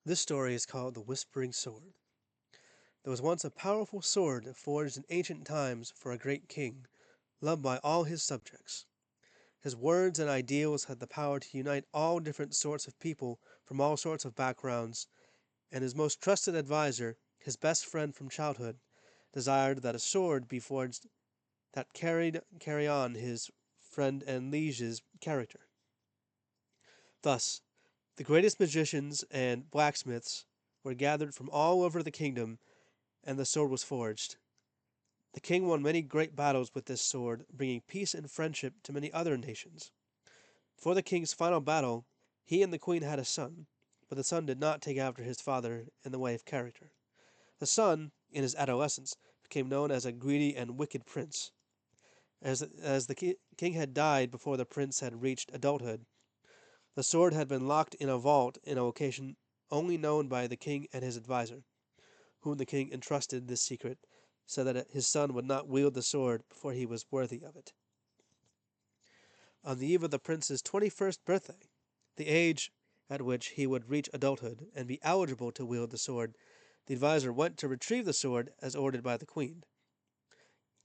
This story is called The Whispering Sword. There was once a powerful sword forged in ancient times for a great king, loved by all his subjects. His words and ideals had the power to unite all different sorts of people from all sorts of backgrounds, and his most trusted adviser, his best friend from childhood, desired that a sword be forged that carry on his friend and liege's character. Thus, the greatest magicians and blacksmiths were gathered from all over the kingdom, and the sword was forged. The king won many great battles with this sword, bringing peace and friendship to many other nations. For the king's final battle, he and the queen had a son, but the son did not take after his father in the way of character. The son, in his adolescence, became known as a greedy and wicked prince. As the king had died before the prince had reached adulthood, the sword had been locked in a vault in a location only known by the king and his adviser, whom the king entrusted this secret, so that his son would not wield the sword before he was worthy of it. On the eve of the prince's 21st birthday, the age at which he would reach adulthood and be eligible to wield the sword, the adviser went to retrieve the sword as ordered by the queen.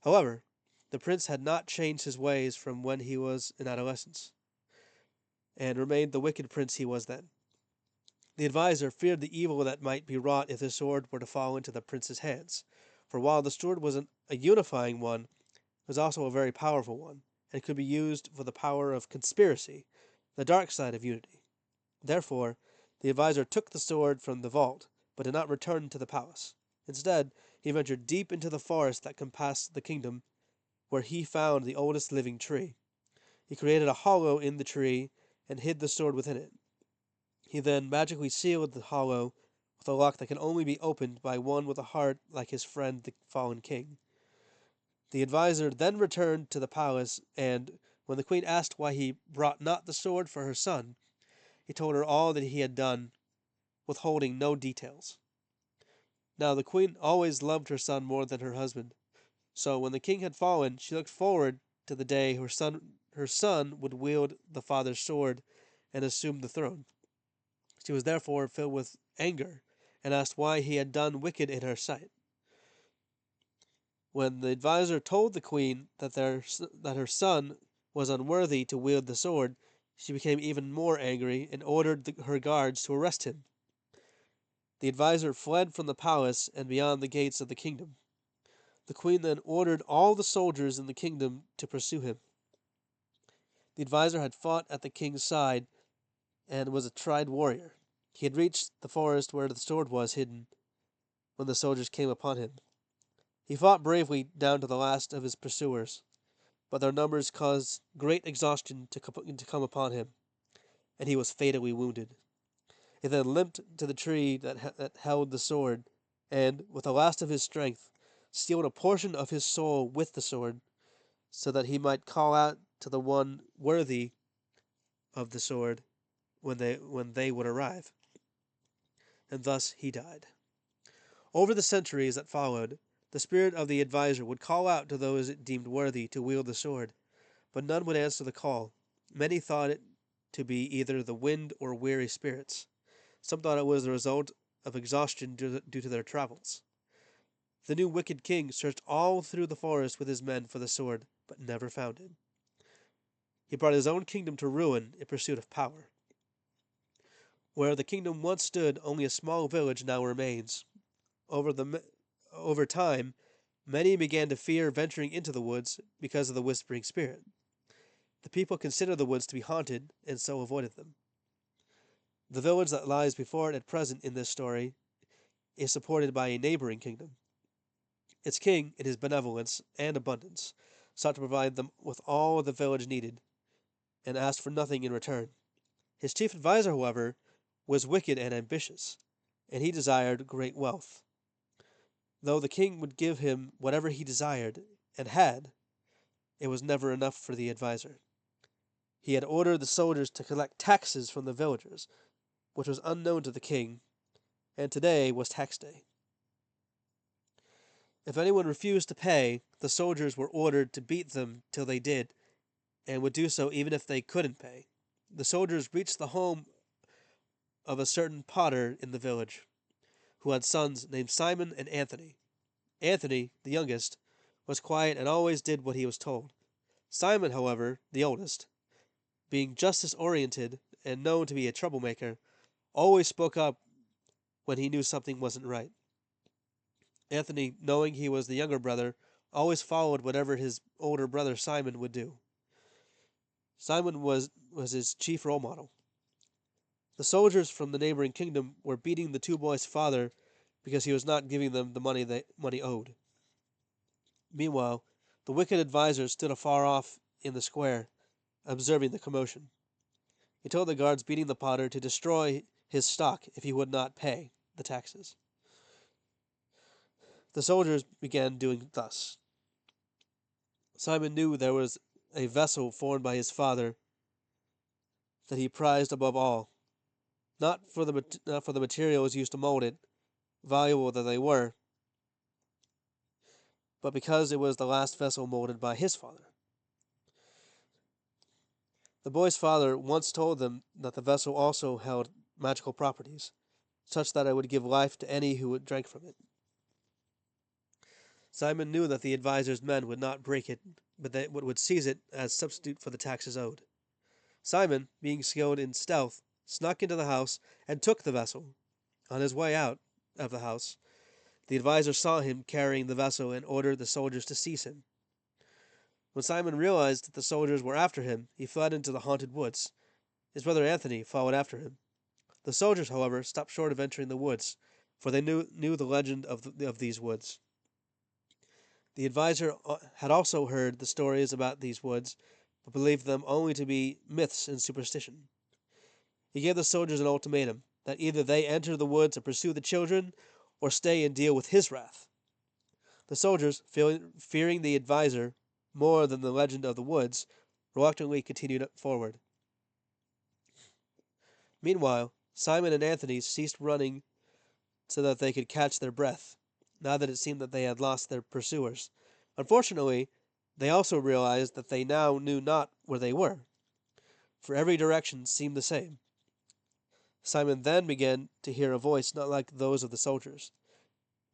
However, the prince had not changed his ways from when he was in adolescence, and remained the wicked prince he was then. The adviser feared the evil that might be wrought if the sword were to fall into the prince's hands, for while the sword was a unifying one, it was also a very powerful one, and could be used for the power of conspiracy, the dark side of unity. Therefore, the adviser took the sword from the vault, but did not return to the palace. Instead, he ventured deep into the forest that compassed the kingdom, where he found the oldest living tree. He created a hollow in the tree and hid the sword within it. He then magically sealed the hollow with a lock that can only be opened by one with a heart like his friend the fallen king. The adviser then returned to the palace, and when the queen asked why he brought not the sword for her son, he told her all that he had done, withholding no details. Now the queen always loved her son more than her husband, so when the king had fallen, she looked forward to the day her son would wield the father's sword and assume the throne. She was therefore filled with anger, and asked why he had done wicked in her sight. When the adviser told the queen that her son was unworthy to wield the sword, she became even more angry and ordered her guards to arrest him. The adviser fled from the palace and beyond the gates of the kingdom. The queen then ordered all the soldiers in the kingdom to pursue him. The adviser had fought at the king's side and was a tried warrior. He had reached the forest where the sword was hidden when the soldiers came upon him. He fought bravely down to the last of his pursuers, but their numbers caused great exhaustion to come upon him, and he was fatally wounded. He then limped to the tree that held the sword, and, with the last of his strength, sealed a portion of his soul with the sword, so that he might call out to the one worthy of the sword when they would arrive. And thus he died. Over the centuries that followed, the spirit of the adviser would call out to those it deemed worthy to wield the sword, but none would answer the call. Many thought it to be either the wind or weary spirits. Some thought it was the result of exhaustion due to their travels. The new wicked king searched all through the forest with his men for the sword, but never found it. He brought his own kingdom to ruin in pursuit of power. Where the kingdom once stood, only a small village now remains. Over time, many began to fear venturing into the woods because of the whispering spirit. The people considered the woods to be haunted and so avoided them. The village that lies before it at present in this story is supported by a neighboring kingdom. Its king, in his benevolence and abundance, sought to provide them with all the village needed, and asked for nothing in return. His chief adviser, however, was wicked and ambitious, and he desired great wealth. Though the king would give him whatever he desired, and had, it was never enough for the adviser. He had ordered the soldiers to collect taxes from the villagers, which was unknown to the king, and today was tax day. If anyone refused to pay, the soldiers were ordered to beat them till they did, and would do so even if they couldn't pay. The soldiers reached the home of a certain potter in the village, who had sons named Simon and Anthony. Anthony, the youngest, was quiet and always did what he was told. Simon, however, the oldest, being justice oriented and known to be a troublemaker, always spoke up when he knew something wasn't right. Anthony, knowing he was the younger brother, always followed whatever his older brother Simon would do. Simon was his chief role model. The soldiers from the neighboring kingdom were beating the two boys' father because he was not giving them the money owed. Meanwhile, the wicked adviser stood afar off in the square, observing the commotion. He told the guards beating the potter to destroy his stock if he would not pay the taxes. The soldiers began doing thus. Simon knew there was a vessel formed by his father that he prized above all, not for the materials used to mold it, valuable though they were, but because it was the last vessel molded by his father. The boy's father once told them that the vessel also held magical properties, such that it would give life to any who drank from it. Simon knew that the advisor's men would not break it, but that would seize it as substitute for the taxes owed. Simon, being skilled in stealth, snuck into the house and took the vessel. On his way out of the house, the adviser saw him carrying the vessel and ordered the soldiers to seize him. When Simon realized that the soldiers were after him, he fled into the haunted woods. His brother Anthony followed after him. The soldiers, however, stopped short of entering the woods, for they knew the legend of these woods. The adviser had also heard the stories about these woods, but believed them only to be myths and superstition. He gave the soldiers an ultimatum that either they enter the woods and pursue the children, or stay and deal with his wrath. The soldiers, fearing the adviser more than the legend of the woods, reluctantly continued forward. Meanwhile, Simon and Anthony ceased running so that they could catch their breath, now that it seemed that they had lost their pursuers. Unfortunately, they also realized that they now knew not where they were, for every direction seemed the same. Simon then began to hear a voice not like those of the soldiers.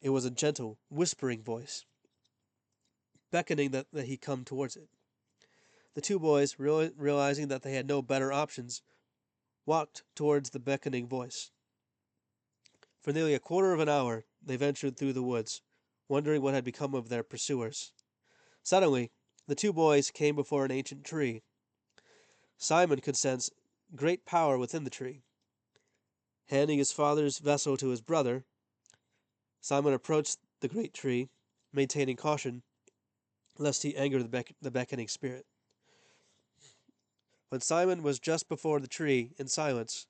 It was a gentle, whispering voice, beckoning that he come towards it. The two boys, realizing that they had no better options, walked towards the beckoning voice. For nearly a quarter of an hour they ventured through the woods, wondering what had become of their pursuers. Suddenly, the two boys came before an ancient tree. Simon could sense great power within the tree. Handing his father's vessel to his brother, Simon approached the great tree, maintaining caution, lest he anger the beckoning spirit. When Simon was just before the tree, in silence,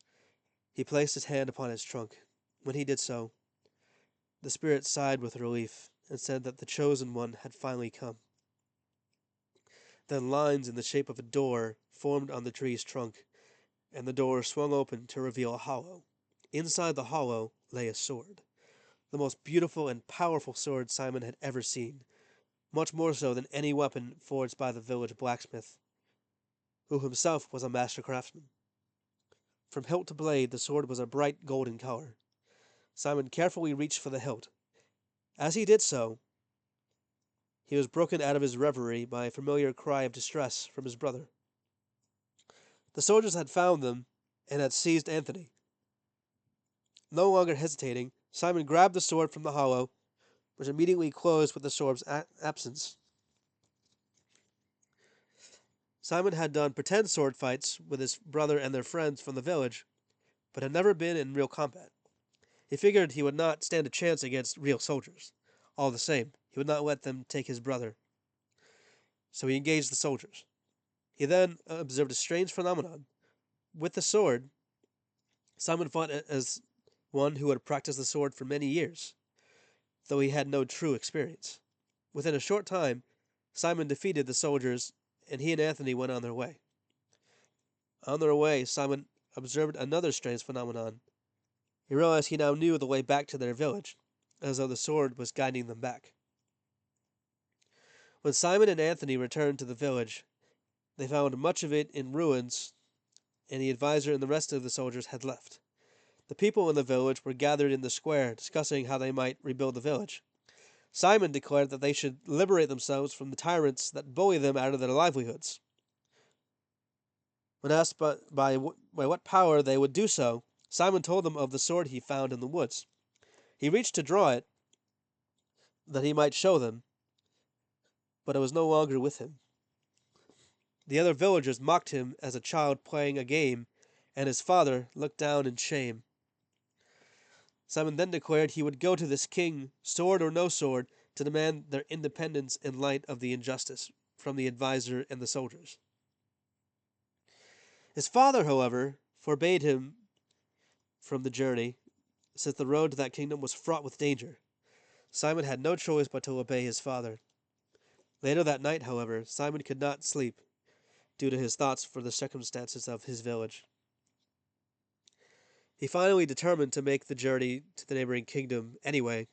he placed his hand upon its trunk. When he did so, the spirit sighed with relief and said that the chosen one had finally come. Then lines in the shape of a door formed on the tree's trunk, and the door swung open to reveal a hollow. Inside the hollow lay a sword, the most beautiful and powerful sword Simon had ever seen, much more so than any weapon forged by the village blacksmith, who himself was a master craftsman. From hilt to blade, the sword was a bright golden color. Simon carefully reached for the hilt. As he did so, he was broken out of his reverie by a familiar cry of distress from his brother. The soldiers had found them and had seized Anthony. No longer hesitating, Simon grabbed the sword from the hollow, which immediately closed with the sword's absence. Simon had done pretend sword fights with his brother and their friends from the village, but had never been in real combat. He figured he would not stand a chance against real soldiers. All the same, he would not let them take his brother. So he engaged the soldiers. He then observed a strange phenomenon. With the sword, Simon fought as one who had practiced the sword for many years, though he had no true experience. Within a short time, Simon defeated the soldiers, and he and Anthony went on their way. On their way, Simon observed another strange phenomenon. He realized he now knew the way back to their village, as though the sword was guiding them back. When Simon and Anthony returned to the village, they found much of it in ruins, and the adviser and the rest of the soldiers had left. The people in the village were gathered in the square, discussing how they might rebuild the village. Simon declared that they should liberate themselves from the tyrants that bully them out of their livelihoods. When asked by what power they would do so, Simon told them of the sword he found in the woods. He reached to draw it, that he might show them, but it was no longer with him. The other villagers mocked him as a child playing a game, and his father looked down in shame. Simon then declared he would go to this king, sword or no sword, to demand their independence in light of the injustice from the advisor and the soldiers. His father, however, forbade him from the journey, since the road to that kingdom was fraught with danger. Simon had no choice but to obey his father. Later that night, however, Simon could not sleep, due to his thoughts for the circumstances of his village. He finally determined to make the journey to the neighboring kingdom anyway,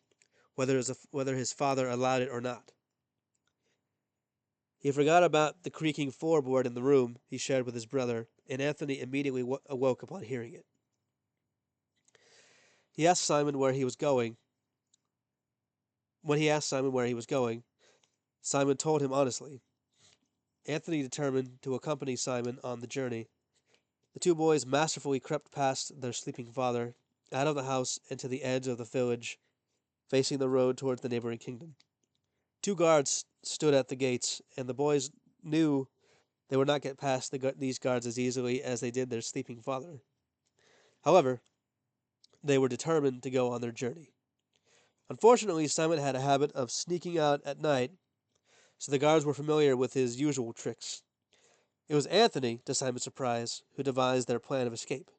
whether his father allowed it or not. He forgot about the creaking floorboard in the room he shared with his brother, and Anthony immediately awoke upon hearing it. He asked Simon where he was going. When he asked Simon where he was going, Simon told him honestly. Anthony determined to accompany Simon on the journey. The two boys masterfully crept past their sleeping father, out of the house and to the edge of the village, facing the road towards the neighboring kingdom. Two guards stood at the gates, and the boys knew they would not get past these guards as easily as they did their sleeping father. However, they were determined to go on their journey. Unfortunately, Simon had a habit of sneaking out at night, so the guards were familiar with his usual tricks. It was Anthony, to Simon's surprise, who devised their plan of escape.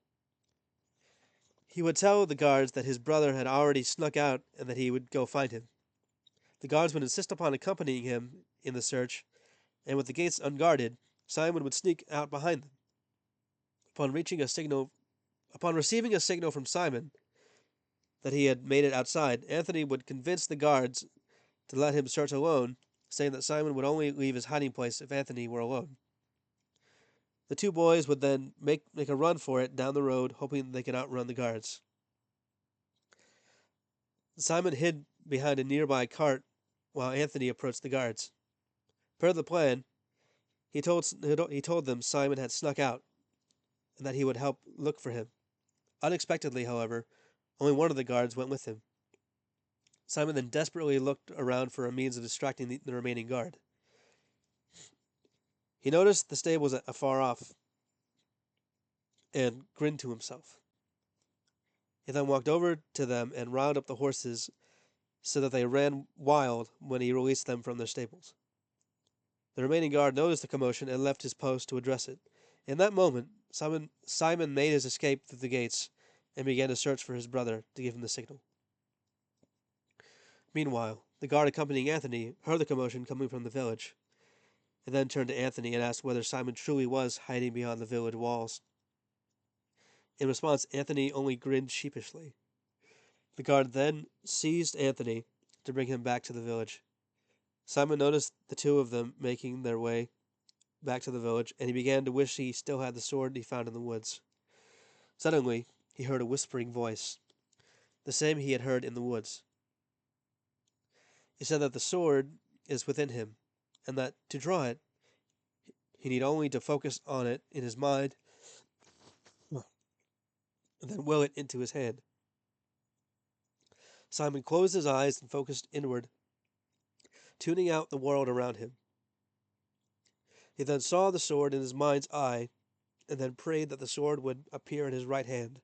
He would tell the guards that his brother had already snuck out and that he would go find him. The guards would insist upon accompanying him in the search, and with the gates unguarded, Simon would sneak out behind them. Upon receiving a signal from Simon that he had made it outside, Anthony would convince the guards to let him search alone, saying that Simon would only leave his hiding place if Anthony were alone. The two boys would then make a run for it down the road, hoping they could outrun the guards. Simon hid behind a nearby cart while Anthony approached the guards. Per the plan, he told them Simon had snuck out and that he would help look for him. Unexpectedly, however, only one of the guards went with him. Simon then desperately looked around for a means of distracting the remaining guard. He noticed the stables afar off and grinned to himself. He then walked over to them and riled up the horses so that they ran wild when he released them from their stables. The remaining guard noticed the commotion and left his post to address it. In that moment, Simon made his escape through the gates and began to search for his brother to give him the signal. Meanwhile, the guard accompanying Anthony heard the commotion coming from the village, and then turned to Anthony and asked whether Simon truly was hiding beyond the village walls. In response, Anthony only grinned sheepishly. The guard then seized Anthony to bring him back to the village. Simon noticed the two of them making their way back to the village, and he began to wish he still had the sword he found in the woods. Suddenly, he heard a whispering voice, the same he had heard in the woods. It said that the sword is within him, and that to draw it, he need only to focus on it in his mind, and then will it into his hand. Simon closed his eyes and focused inward, tuning out the world around him. He then saw the sword in his mind's eye, and then prayed that the sword would appear in his right hand.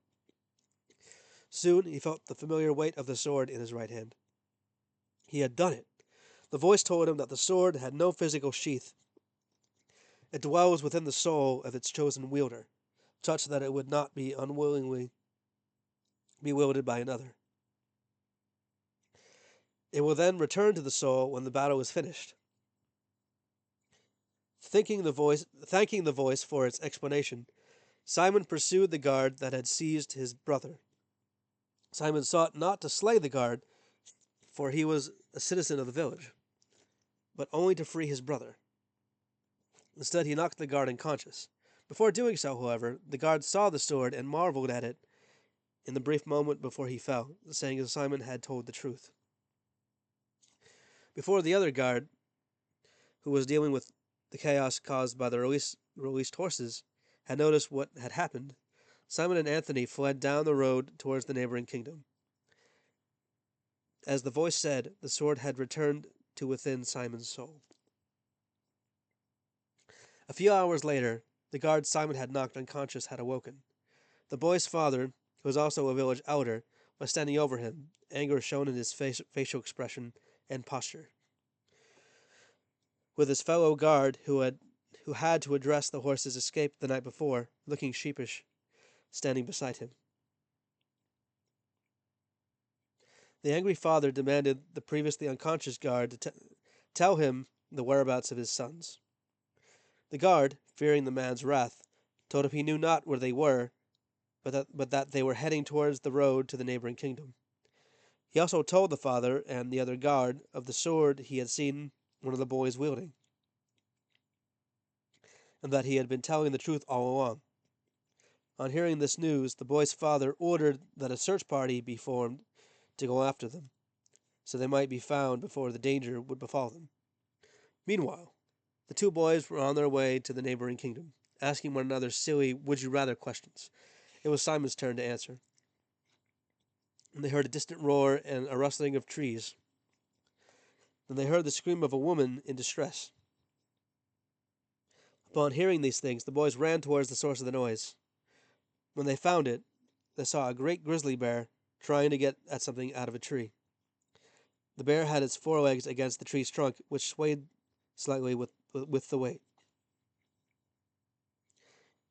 Soon he felt the familiar weight of the sword in his right hand. He had done it. The voice told him that the sword had no physical sheath. It dwells within the soul of its chosen wielder, such that it would not be unwillingly be wielded by another. It will then return to the soul when the battle is finished. Thanking the voice for its explanation, Simon pursued the guard that had seized his brother. Simon sought not to slay the guard, for he was a citizen of the village, but only to free his brother. Instead, he knocked the guard unconscious. Before doing so, however, the guard saw the sword and marveled at it, in the brief moment before he fell, saying Simon had told the truth. Before the other guard, who was dealing with the chaos caused by the released horses, had noticed what had happened, Simon and Anthony fled down the road towards the neighboring kingdom. As the voice said, the sword had returned to within Simon's soul. A few hours later, the guard Simon had knocked unconscious had awoken. The boy's father, who was also a village elder, was standing over him, anger shown in his facial expression and posture. With his fellow guard, who had to address the horse's escape the night before, looking sheepish, standing beside him. The angry father demanded the previously unconscious guard to tell him the whereabouts of his sons. The guard, fearing the man's wrath, told him he knew not where they were, but that they were heading towards the road to the neighboring kingdom. He also told the father and the other guard of the sword he had seen one of the boys wielding, and that he had been telling the truth all along. On hearing this news, the boy's father ordered that a search party be formed to go after them, so they might be found before the danger would befall them. Meanwhile, the two boys were on their way to the neighboring kingdom, asking one another silly would-you-rather questions. It was Simon's turn to answer. And they heard a distant roar and a rustling of trees. Then they heard the scream of a woman in distress. Upon hearing these things, the boys ran towards the source of the noise. When they found it, they saw a great grizzly bear trying to get at something out of a tree. The bear had its forelegs against the tree's trunk, which swayed slightly with the weight.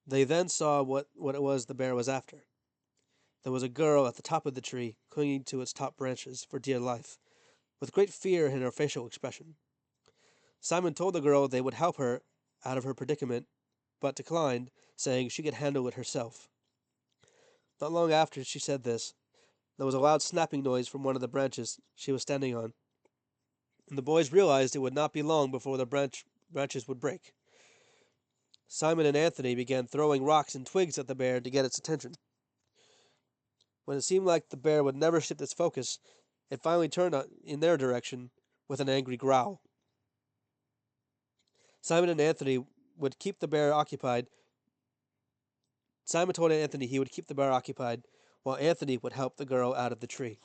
They then saw what it was the bear was after. There was a girl at the top of the tree, clinging to its top branches for dear life, with great fear in her facial expression. Simon told the girl they would help her out of her predicament, but declined, saying she could handle it herself. Not long after she said this, there was a loud snapping noise from one of the branches she was standing on, and the boys realized it would not be long before the branches would break. Simon and Anthony began throwing rocks and twigs at the bear to get its attention. When it seemed like the bear would never shift its focus, it finally turned in their direction with an angry growl. Simon and Anthony would keep the bear occupied. Simon told Anthony he would keep the bear occupied, while Anthony would help the girl out of the tree.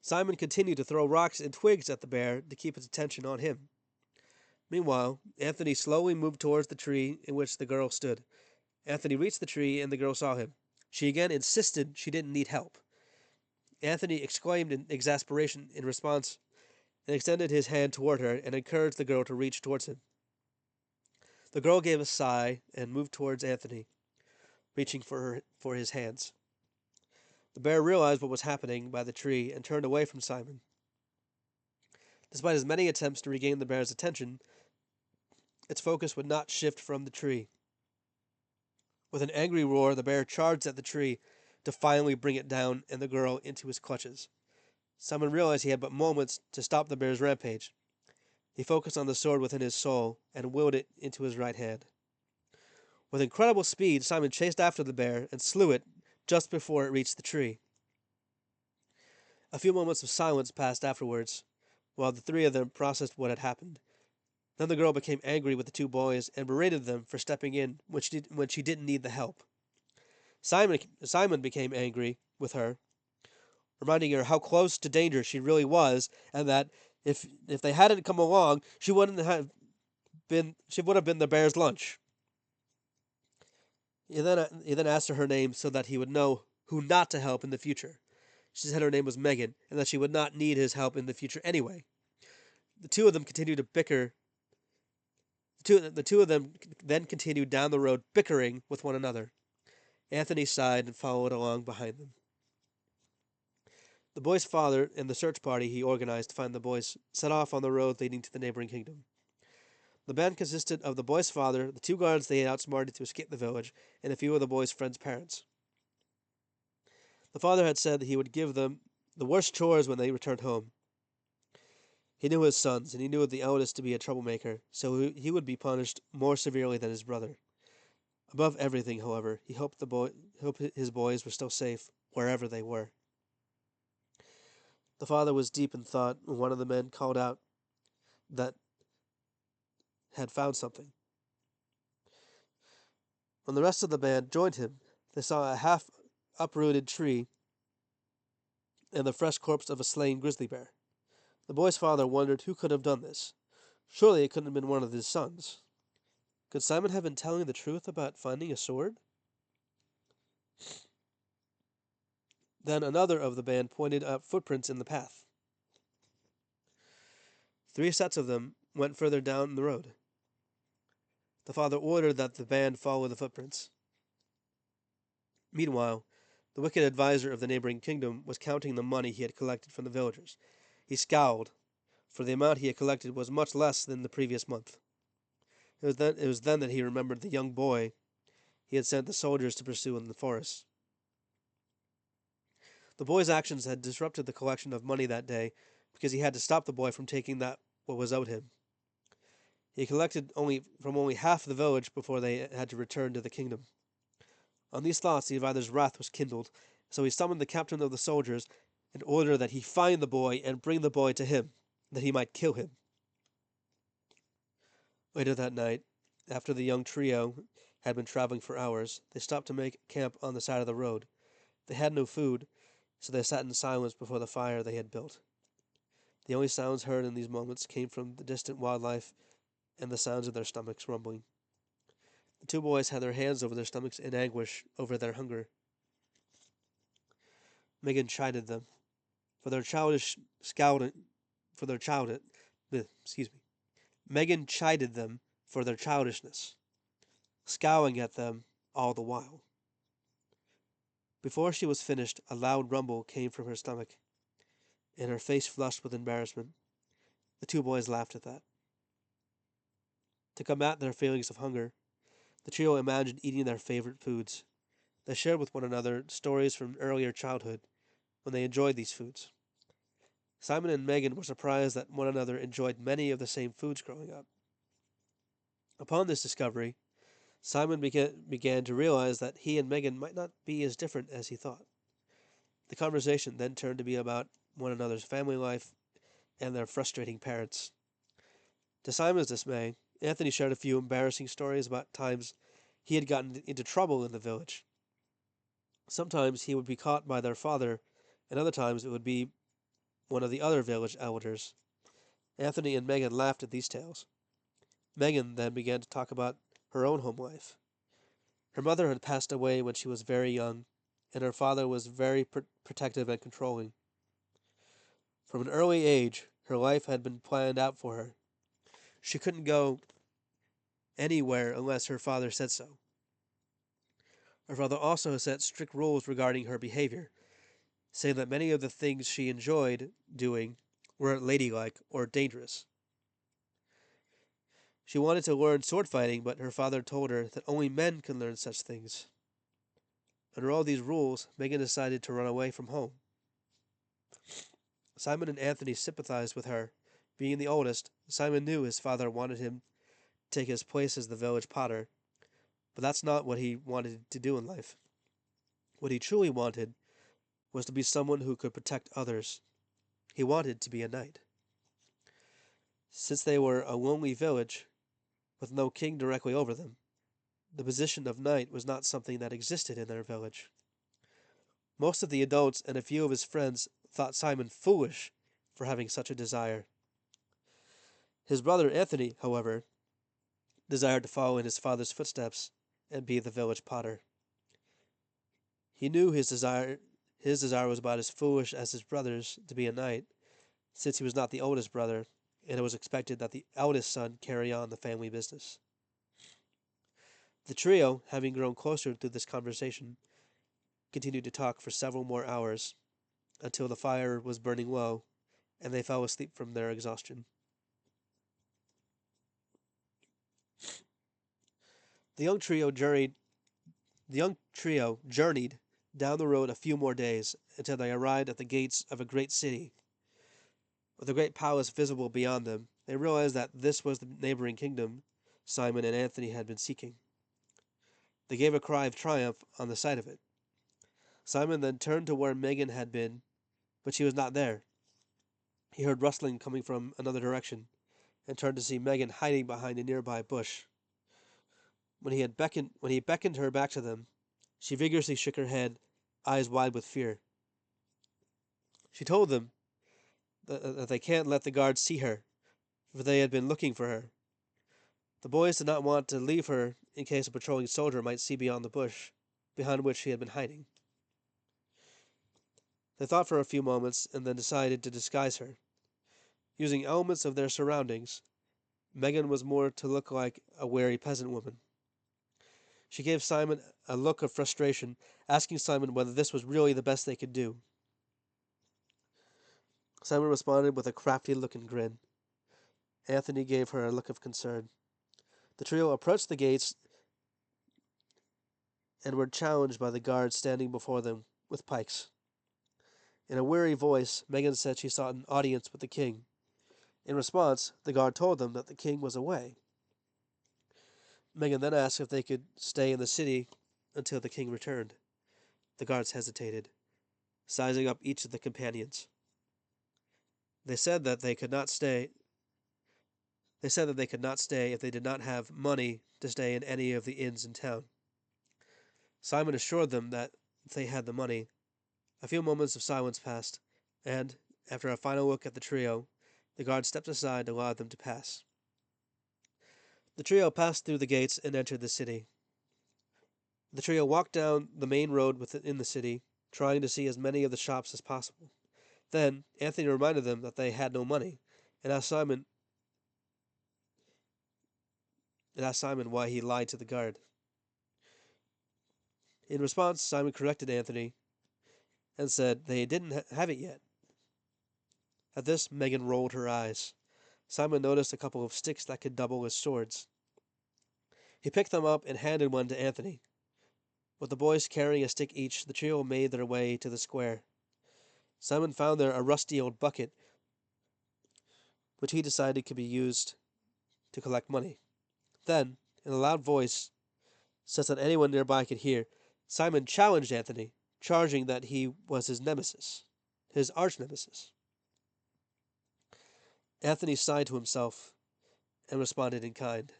Simon continued to throw rocks and twigs at the bear to keep its attention on him. Meanwhile, Anthony slowly moved towards the tree in which the girl stood. Anthony reached the tree, and the girl saw him. She again insisted she didn't need help. Anthony exclaimed in exasperation in response and extended his hand toward her and encouraged the girl to reach towards him. The girl gave a sigh and moved towards Anthony, reaching for his hands. The bear realized what was happening by the tree and turned away from Simon. Despite his many attempts to regain the bear's attention, its focus would not shift from the tree. With an angry roar, the bear charged at the tree to finally bring it down and the girl into his clutches. Simon realized he had but moments to stop the bear's rampage. He focused on the sword within his soul and willed it into his right hand. With incredible speed, Simon chased after the bear and slew it just before it reached the tree. A few moments of silence passed afterwards, while the three of them processed what had happened. Then the girl became angry with the two boys and berated them for stepping in when she didn't need the help. Simon became angry with her, reminding her how close to danger she really was, and that if they hadn't come along, she would have been the bear's lunch. He then asked her name so that he would know who not to help in the future. She said her name was Megan, and that she would not need his help in the future anyway. The two of them continued to bicker. The two of them then continued down the road, bickering with one another. Anthony sighed and followed along behind them. The boy's father and the search party he organized to find the boys set off on the road leading to the neighboring kingdom. The band consisted of the boy's father, the two guards they had outsmarted to escape the village, and a few of the boy's friends' parents. The father had said that he would give them the worst chores when they returned home. He knew his sons, and he knew the eldest to be a troublemaker, so he would be punished more severely than his brother. Above everything, however, he hoped his boys were still safe wherever they were. The father was deep in thought when one of the men called out that had found something. When the rest of the band joined him, they saw a half uprooted tree and the fresh corpse of a slain grizzly bear. The boy's father wondered who could have done this. Surely it couldn't have been one of his sons. Could Simon have been telling the truth about finding a sword? Then another of the band pointed out footprints in the path. 3 sets of them went further down the road. The father ordered that the band follow the footprints. Meanwhile, the wicked adviser of the neighboring kingdom was counting the money he had collected from the villagers. He scowled, for the amount he had collected was much less than the previous month. It was then that he remembered the young boy he had sent the soldiers to pursue in the forest. The boy's actions had disrupted the collection of money that day because he had to stop the boy from taking what was owed him. He collected only half the village before they had to return to the kingdom. On these thoughts, the adviser's wrath was kindled, so he summoned the captain of the soldiers and ordered that he find the boy and bring the boy to him, that he might kill him. Later that night, after the young trio had been traveling for hours, they stopped to make camp on the side of the road. They had no food, so they sat in silence before the fire they had built. The only sounds heard in these moments came from the distant wildlife and the sounds of their stomachs rumbling. The 2 boys had their hands over their stomachs in anguish over their hunger. Megan chided them for their Megan chided them for their childishness, scowling at them all the while. Before she was finished, a loud rumble came from her stomach, and her face flushed with embarrassment. The 2 boys laughed at that. To combat their feelings of hunger, the trio imagined eating their favorite foods. They shared with one another stories from earlier childhood, when they enjoyed these foods. Simon and Megan were surprised that one another enjoyed many of the same foods growing up. Upon this discovery, Simon began to realize that he and Megan might not be as different as he thought. The conversation then turned to be about one another's family life and their frustrating parents. To Simon's dismay, Anthony shared a few embarrassing stories about times he had gotten into trouble in the village. Sometimes he would be caught by their father, and other times it would be one of the other village elders. Anthony and Megan laughed at these tales. Megan then began to talk about her own home life. Her mother had passed away when she was very young, and her father was very protective and controlling. From an early age, her life had been planned out for her. She couldn't go anywhere unless her father said so. Her father also set strict rules regarding her behavior, saying that many of the things she enjoyed doing weren't ladylike or dangerous. She wanted to learn sword fighting, but her father told her that only men can learn such things. Under all these rules, Megan decided to run away from home. Simon and Anthony sympathized with her. Being the oldest, Simon knew his father wanted him to take his place as the village potter, but that's not what he wanted to do in life. What he truly wanted was to be someone who could protect others. He wanted to be a knight. Since they were a lonely village, with no king directly over them, the position of knight was not something that existed in their village. Most of the adults and a few of his friends thought Simon foolish for having such a desire. His brother Anthony, however, desired to follow in his father's footsteps and be the village potter. He knew his desire was about as foolish as his brother's to be a knight, since he was not the oldest brother, and it was expected that the eldest son carry on the family business. The trio, having grown closer through this conversation, continued to talk for several more hours, until the fire was burning low, and they fell asleep from their exhaustion. The young trio journeyed down the road a few more days until they arrived at the gates of a great city. With a great palace visible beyond them, they realized that this was the neighboring kingdom Simon and Anthony had been seeking. They gave a cry of triumph on the sight of it. Simon then turned to where Megan had been, but she was not there. He heard rustling coming from another direction, and turned to see Megan hiding behind a nearby bush. When he beckoned her back to them, she vigorously shook her head, eyes wide with fear. She told them that they can't let the guards see her, for they had been looking for her. The boys did not want to leave her in case a patrolling soldier might see beyond the bush, behind which she had been hiding. They thought for a few moments and then decided to disguise her. Using elements of their surroundings, Megan was more to look like a wary peasant woman. She gave Simon a look of frustration, asking Simon whether this was really the best they could do. Simon responded with a crafty look and grin. Anthony gave her a look of concern. The trio approached the gates and were challenged by the guards standing before them with pikes. In a weary voice, Megan said she sought an audience with the king. In response, the guard told them that the king was away. Megan then asked if they could stay in the city until the king returned. The guards hesitated, sizing up each of the companions. They said that they could not stay. They said that they could not stay if they did not have money to stay in any of the inns in town. Simon assured them that they had the money. A few moments of silence passed, and, after a final look at the trio, the guard stepped aside to allow them to pass. The trio passed through the gates and entered the city. The trio walked down the main road within the city, trying to see as many of the shops as possible. Then, Anthony reminded them that they had no money, and asked Simon why he lied to the guard. In response, Simon corrected Anthony and said they didn't have it yet. At this, Megan rolled her eyes. Simon noticed a couple of sticks that could double as swords. He picked them up and handed one to Anthony. With the boys carrying a stick each, the trio made their way to the square. Simon found there a rusty old bucket, which he decided could be used to collect money. Then, in a loud voice, such that anyone nearby could hear, Simon challenged Anthony, charging that he was his nemesis, his arch-nemesis. Anthony sighed to himself and responded in kind.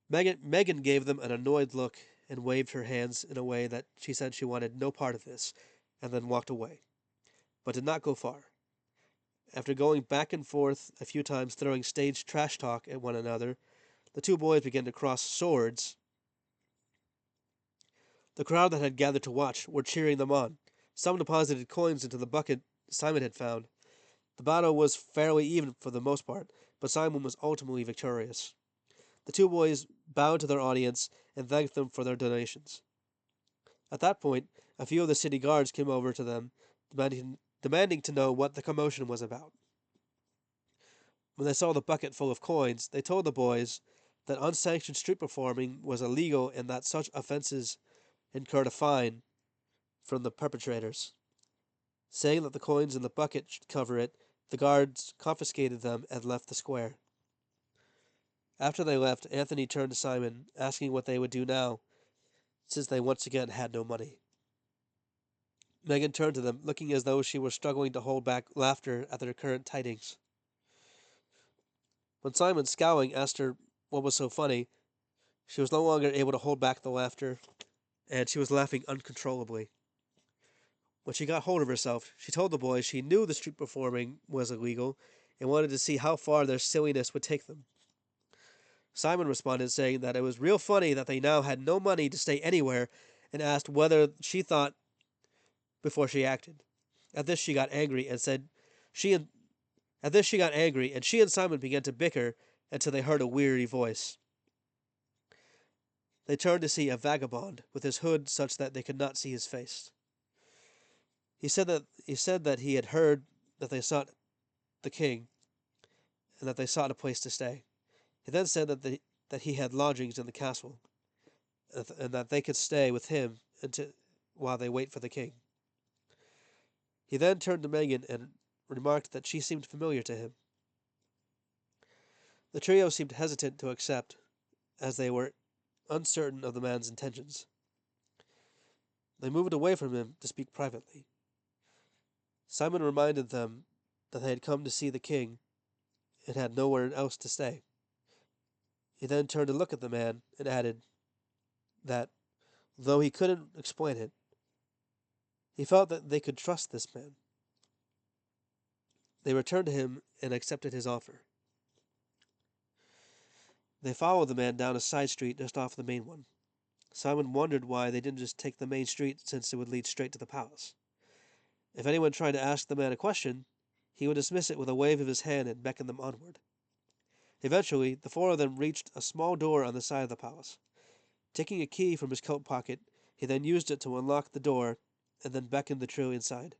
Megan gave them an annoyed look and waved her hands in a way that she said she wanted no part of this, and then walked away, but did not go far. After going back and forth a few times throwing staged trash talk at one another, the two boys began to cross swords. The crowd that had gathered to watch were cheering them on. Some deposited coins into the bucket Simon had found. The battle was fairly even for the most part, but Simon was ultimately victorious. The two boys bowed to their audience and thanked them for their donations. At that point, a few of the city guards came over to them, demanding to know what the commotion was about. When they saw the bucket full of coins, they told the boys that unsanctioned street performing was illegal and that such offenses incurred a fine from the perpetrators. Saying that the coins in the bucket should cover it, the guards confiscated them and left the square. After they left, Anthony turned to Simon, asking what they would do now, since they once again had no money. Megan turned to them, looking as though she were struggling to hold back laughter at their current tidings. When Simon, scowling, asked her what was so funny, she was no longer able to hold back the laughter, and she was laughing uncontrollably. When she got hold of herself, she told the boys she knew the street performing was illegal and wanted to see how far their silliness would take them. Simon responded saying that it was real funny that they now had no money to stay anywhere and asked whether she thought before she acted. At this she got angry and she and Simon began to bicker until they heard a weary voice. They turned to see a vagabond with his hood such that they could not see his face. He said that he had heard that they sought the king and that they sought a place to stay. He then said that he had lodgings in the castle and that they could stay with him while they wait for the king. He then turned to Megan and remarked that she seemed familiar to him. The trio seemed hesitant to accept, as they were uncertain of the man's intentions. They moved away from him to speak privately. Simon reminded them that they had come to see the king and had nowhere else to stay. He then turned to look at the man and added that, though he couldn't explain it, he felt that they could trust this man. They returned to him and accepted his offer. They followed the man down a side street just off the main one. Simon wondered why they didn't just take the main street since it would lead straight to the palace. If anyone tried to ask the man a question, he would dismiss it with a wave of his hand and beckon them onward. Eventually, the four of them reached a small door on the side of the palace. Taking a key from his coat pocket, he then used it to unlock the door and then beckoned the trio inside.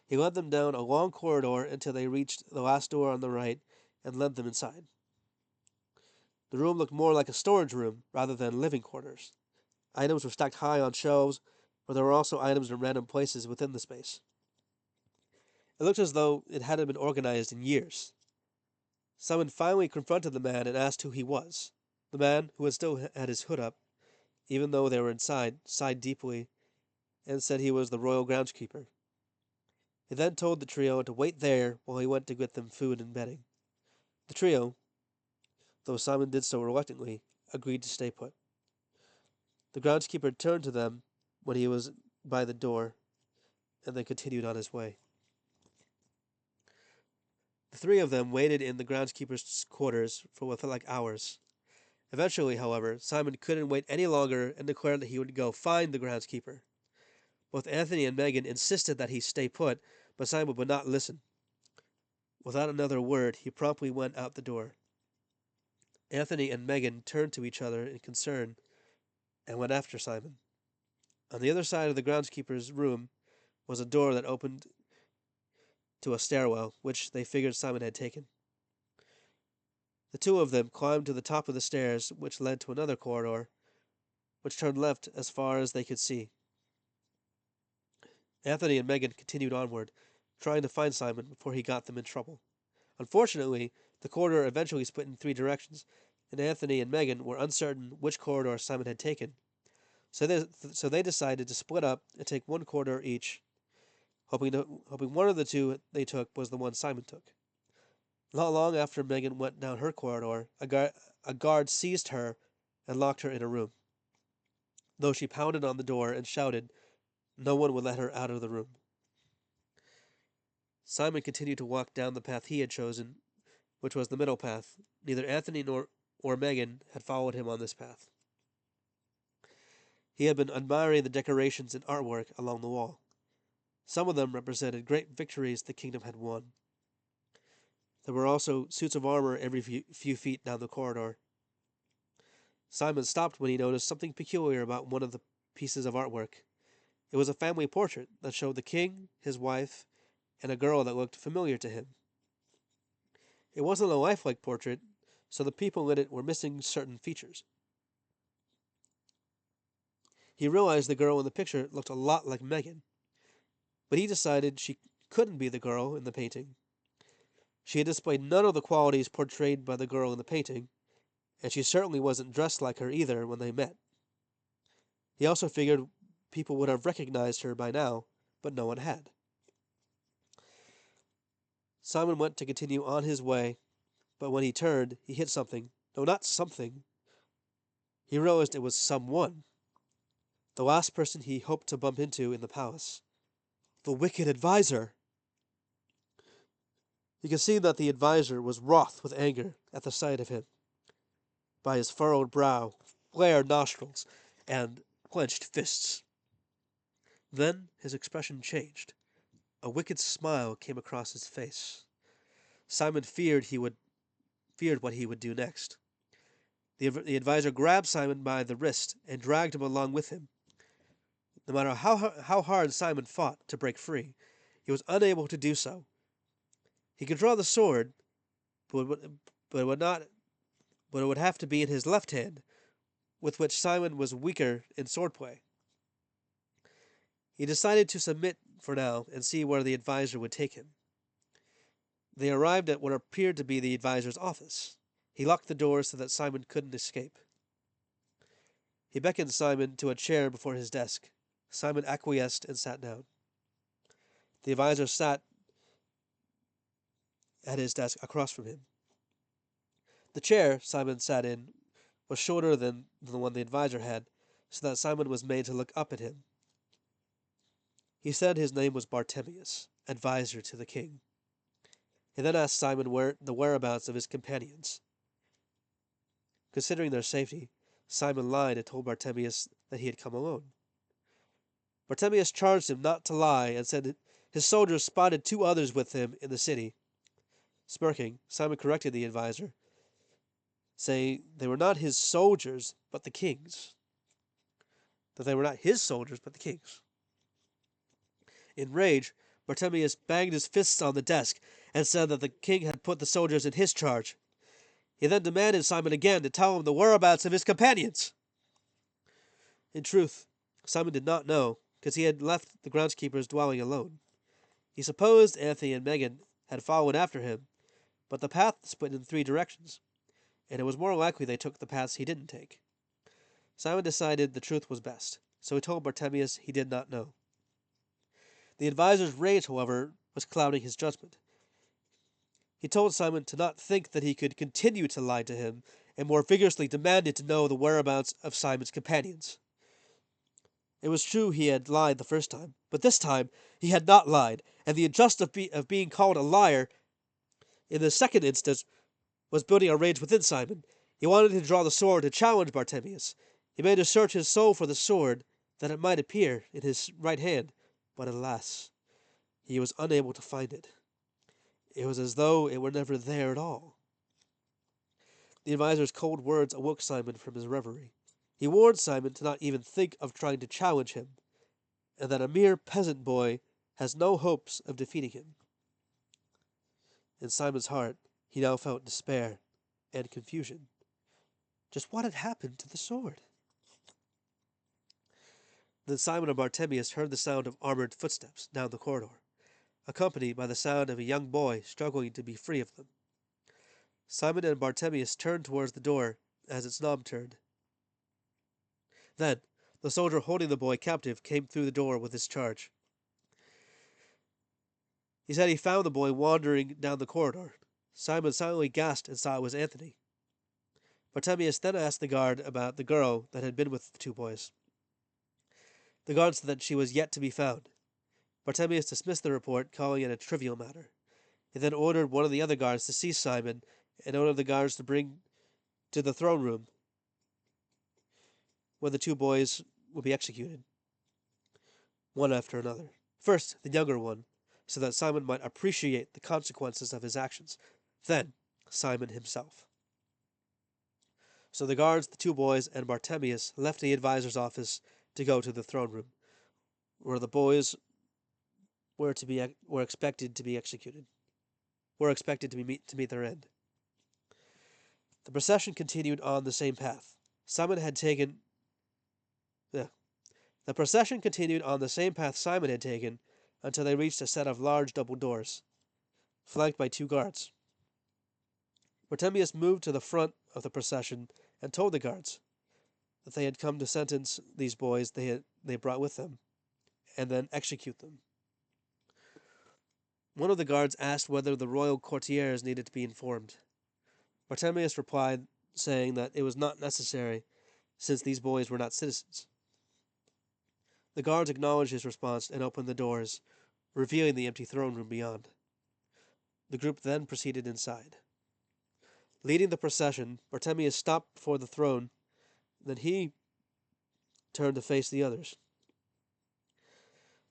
He led them down a long corridor until they reached the last door on the right and led them inside. The room looked more like a storage room rather than living quarters. Items were stacked high on shelves, but there were also items in random places within the space. It looked as though it hadn't been organized in years. Simon finally confronted the man and asked who he was. The man, who had still had his hood up, even though they were inside, sighed deeply and said he was the royal groundskeeper. He then told the trio to wait there while he went to get them food and bedding. The trio, though Simon did so reluctantly, agreed to stay put. The groundskeeper turned to them when he was by the door and then continued on his way. The three of them waited in the groundskeeper's quarters for what felt like hours. Eventually, however, Simon couldn't wait any longer and declared that he would go find the groundskeeper. Both Anthony and Megan insisted that he stay put, but Simon would not listen. Without another word, he promptly went out the door. Anthony and Megan turned to each other in concern and went after Simon. On the other side of the groundskeeper's room was a door that opened to a stairwell, which they figured Simon had taken. The two of them climbed to the top of the stairs, which led to another corridor, which turned left as far as they could see. Anthony and Megan continued onward, trying to find Simon before he got them in trouble. Unfortunately, the corridor eventually split in three directions, and Anthony and Megan were uncertain which corridor Simon had taken. So they decided to split up and take one corridor each, hoping one of the two they took was the one Simon took. Not long after Megan went down her corridor, a guard seized her and locked her in a room. Though she pounded on the door and shouted, no one would let her out of the room. Simon continued to walk down the path he had chosen, which was the middle path. Neither Anthony or Megan had followed him on this path. He had been admiring the decorations and artwork along the wall. Some of them represented great victories the kingdom had won. There were also suits of armor every few feet down the corridor. Simon stopped when he noticed something peculiar about one of the pieces of artwork. It was a family portrait that showed the king, his wife, and a girl that looked familiar to him. It wasn't a lifelike portrait, so the people in it were missing certain features. He realized the girl in the picture looked a lot like Megan, but he decided she couldn't be the girl in the painting. She had displayed none of the qualities portrayed by the girl in the painting, and she certainly wasn't dressed like her either when they met. He also figured people would have recognized her by now, but no one had. Simon went to continue on his way, but when he turned, he hit something. No, not something. He realized it was someone. The last person he hoped to bump into in the palace. The wicked advisor! You could see that the advisor was wroth with anger at the sight of him. By his furrowed brow, flared nostrils, and clenched fists. Then his expression changed. A wicked smile came across his face. Simon feared what he would do next. The advisor grabbed Simon by the wrist and dragged him along with him. No matter how hard Simon fought to break free, he was unable to do so. He could draw the sword, but it would have to be in his left hand, with which Simon was weaker in swordplay. He decided to submit for now and see where the advisor would take him. They arrived at what appeared to be the advisor's office. He locked the door so that Simon couldn't escape. He beckoned Simon to a chair before his desk. Simon acquiesced and sat down. The advisor sat at his desk across from him. The chair Simon sat in was shorter than the one the advisor had, so that Simon was made to look up at him. He said his name was Bartemius, advisor to the king. He then asked Simon the whereabouts of his companions. Considering their safety, Simon lied and told Bartemius that he had come alone. Bartemius charged him not to lie and said that his soldiers spotted 2 others with him in the city. Smirking, Simon corrected the advisor, saying they were not his soldiers, but the king's. That they were not his soldiers, but the king's. In rage, Bartemius banged his fists on the desk and said that the king had put the soldiers in his charge. He then demanded Simon again to tell him the whereabouts of his companions. In truth, Simon did not know, because he had left the groundskeeper's dwelling alone. He supposed Anthony and Megan had followed after him, but the path split in 3 directions, and it was more likely they took the paths he didn't take. Simon decided the truth was best, so he told Bartemius he did not know. The advisor's rage, however, was clouding his judgment. He told Simon to not think that he could continue to lie to him, and more vigorously demanded to know the whereabouts of Simon's companions. It was true he had lied the first time, but this time he had not lied, and the injustice of being called a liar in the second instance was building a rage within Simon. He wanted to draw the sword to challenge Bartemius. He made to search his soul for the sword, that it might appear in his right hand, but alas, he was unable to find it. It was as though it were never there at all. The advisor's cold words awoke Simon from his reverie. He warned Simon to not even think of trying to challenge him, and that a mere peasant boy has no hopes of defeating him. In Simon's heart, he now felt despair and confusion. Just what had happened to the sword? Then Simon and Bartemius heard the sound of armored footsteps down the corridor, accompanied by the sound of a young boy struggling to be free of them. Simon and Bartemius turned towards the door as its knob turned. Then, the soldier holding the boy captive came through the door with his charge. He said he found the boy wandering down the corridor. Simon silently gasped and saw it was Anthony. Bartemius then asked the guard about the girl that had been with the 2 boys. The guard said that she was yet to be found. Bartemius dismissed the report, calling it a trivial matter. He then ordered one of the other guards to seize Simon and ordered the guards to bring to the throne room where the 2 boys would be executed, one after another. First, the younger one, so that Simon might appreciate the consequences of his actions. Then, Simon himself. So the guards, the 2 boys, and Bartemius left the advisor's office to go to the throne room, where the boys were expected to be executed, to meet their end. The procession continued on the same path. The procession continued on the same path Simon had taken until they reached a set of large double doors, flanked by 2 guards. Bartemius moved to the front of the procession and told the guards that they had come to sentence these boys they brought with them, and then execute them. One of the guards asked whether the royal courtiers needed to be informed. Bartemius replied, saying that it was not necessary, since these boys were not citizens. The guards acknowledged his response and opened the doors, revealing the empty throne room beyond. The group then proceeded inside. Leading the procession, Bartemius stopped before the throne. Then he turned to face the others.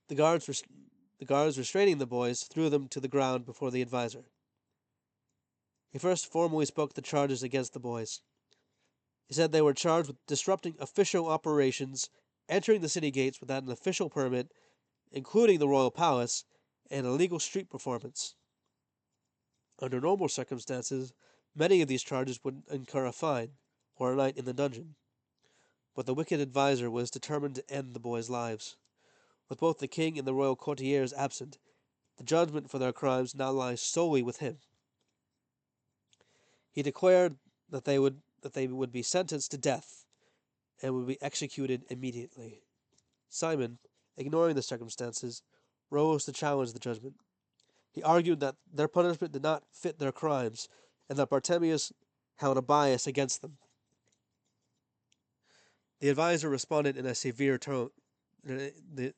The guards restraining the boys threw them to the ground before the advisor. He first formally spoke the charges against the boys. He said they were charged with disrupting official operations, entering the city gates without an official permit, including the royal palace, and illegal street performance. Under normal circumstances, many of these charges would incur a fine or a night in the dungeon. But the wicked advisor was determined to end the boys' lives. With both the king and the royal courtiers absent, the judgment for their crimes now lies solely with him. He declared that they would be sentenced to death, and would be executed immediately. Simon, ignoring the circumstances, rose to challenge the judgment. He argued that their punishment did not fit their crimes, and that Bartimaeus held a bias against them. The advisor responded in a severe tone. The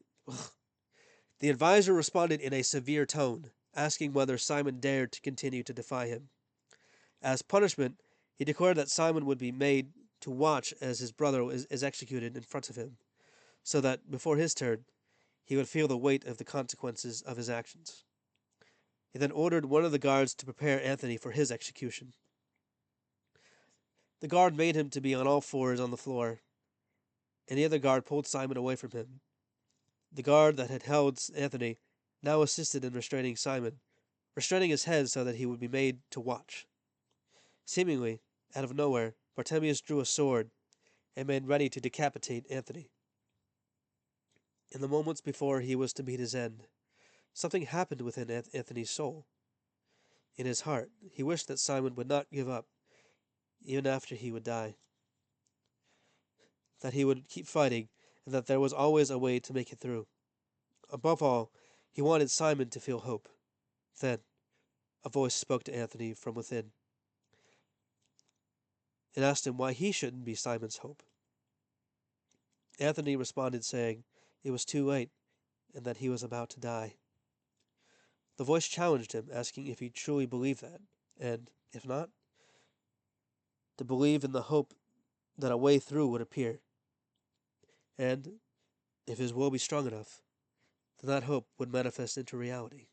advisor responded in a severe tone, asking whether Simon dared to continue to defy him. As punishment, he declared that Simon would be made to watch as his brother is executed in front of him, so that, before his turn, he would feel the weight of the consequences of his actions. He then ordered one of the guards to prepare Anthony for his execution. The guard made him to be on all fours on the floor, and the other guard pulled Simon away from him. The guard that had held Anthony now assisted in restraining Simon, restraining his head so that he would be made to watch. Seemingly, out of nowhere, Bartimaeus drew a sword and made ready to decapitate Anthony. In the moments before he was to meet his end, something happened within Anthony's soul. In his heart, he wished that Simon would not give up, even after he would die. That he would keep fighting, and that there was always a way to make it through. Above all, he wanted Simon to feel hope. Then, a voice spoke to Anthony from within, and asked him why he shouldn't be Simon's hope. Anthony responded, saying it was too late, and that he was about to die. The voice challenged him, asking if he truly believed that, and, if not, to believe in the hope that a way through would appear. And, if his will be strong enough, then that hope would manifest into reality.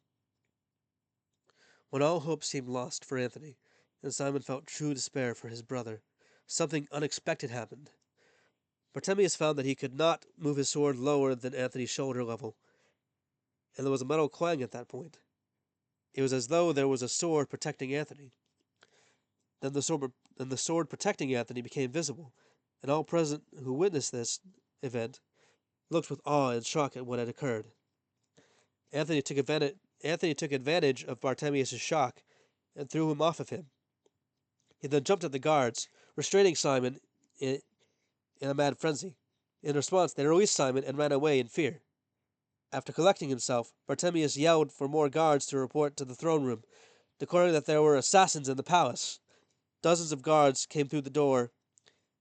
When all hope seemed lost for Anthony, and Simon felt true despair for his brother, something unexpected happened. Bartimaeus found that he could not move his sword lower than Anthony's shoulder level, and there was a metal clang at that point. It was as though there was a sword protecting Anthony. Then the sword protecting Anthony became visible, and all present who witnessed this event looked with awe and shock at what had occurred. Anthony took advantage of Bartimaeus' shock and threw him off of him. He then jumped at the guards, restraining Simon in a mad frenzy. In response, they released Simon and ran away in fear. After collecting himself, Bartimaeus yelled for more guards to report to the throne room, declaring that there were assassins in the palace. Dozens of guards came through the door,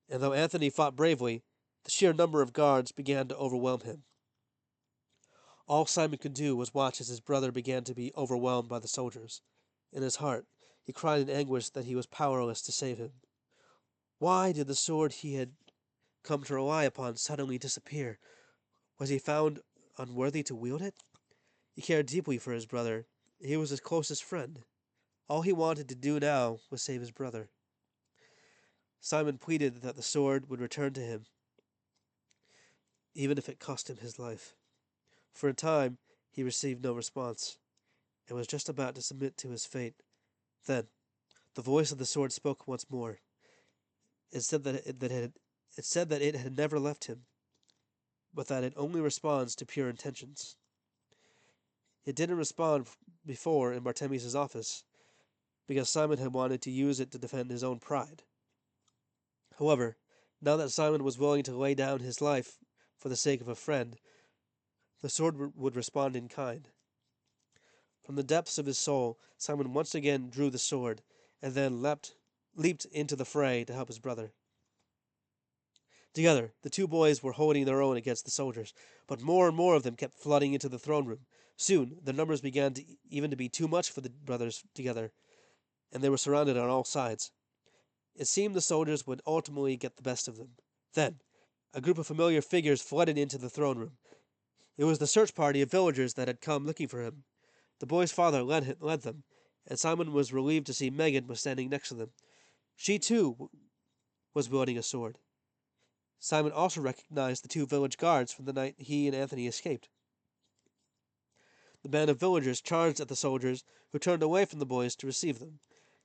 and though Anthony fought bravely, the sheer number of guards began to overwhelm him. All Simon could do was watch as his brother began to be overwhelmed by the soldiers. In his heart, he cried in anguish that he was powerless to save him. Why did the sword he had come to rely upon suddenly disappear? Was he found unworthy to wield it? He cared deeply for his brother. He was his closest friend. All he wanted to do now was save his brother. Simon pleaded that the sword would return to him, even if it cost him his life. For a time, he received no response, and was just about to submit to his fate. Then, the voice of the sword spoke once more. It said that it had never left him, but that it only responds to pure intentions. It didn't respond before in Bartimaeus' office, because Simon had wanted to use it to defend his own pride. However, now that Simon was willing to lay down his life for the sake of a friend, the sword would respond in kind. From the depths of his soul, Simon once again drew the sword, and then leaped into the fray to help his brother. Together, the two boys were holding their own against the soldiers, but more and more of them kept flooding into the throne room. Soon, their numbers began to be too much for the brothers together, and they were surrounded on all sides. It seemed the soldiers would ultimately get the best of them. Then, a group of familiar figures flooded into the throne room. It was the search party of villagers that had come looking for him. The boy's father led them, and Simon was relieved to see Megan was standing next to them. She, too, was wielding a sword. Simon also recognized the two village guards from the night he and Anthony escaped. The band of villagers charged at the soldiers, who turned away from the boys to receive them.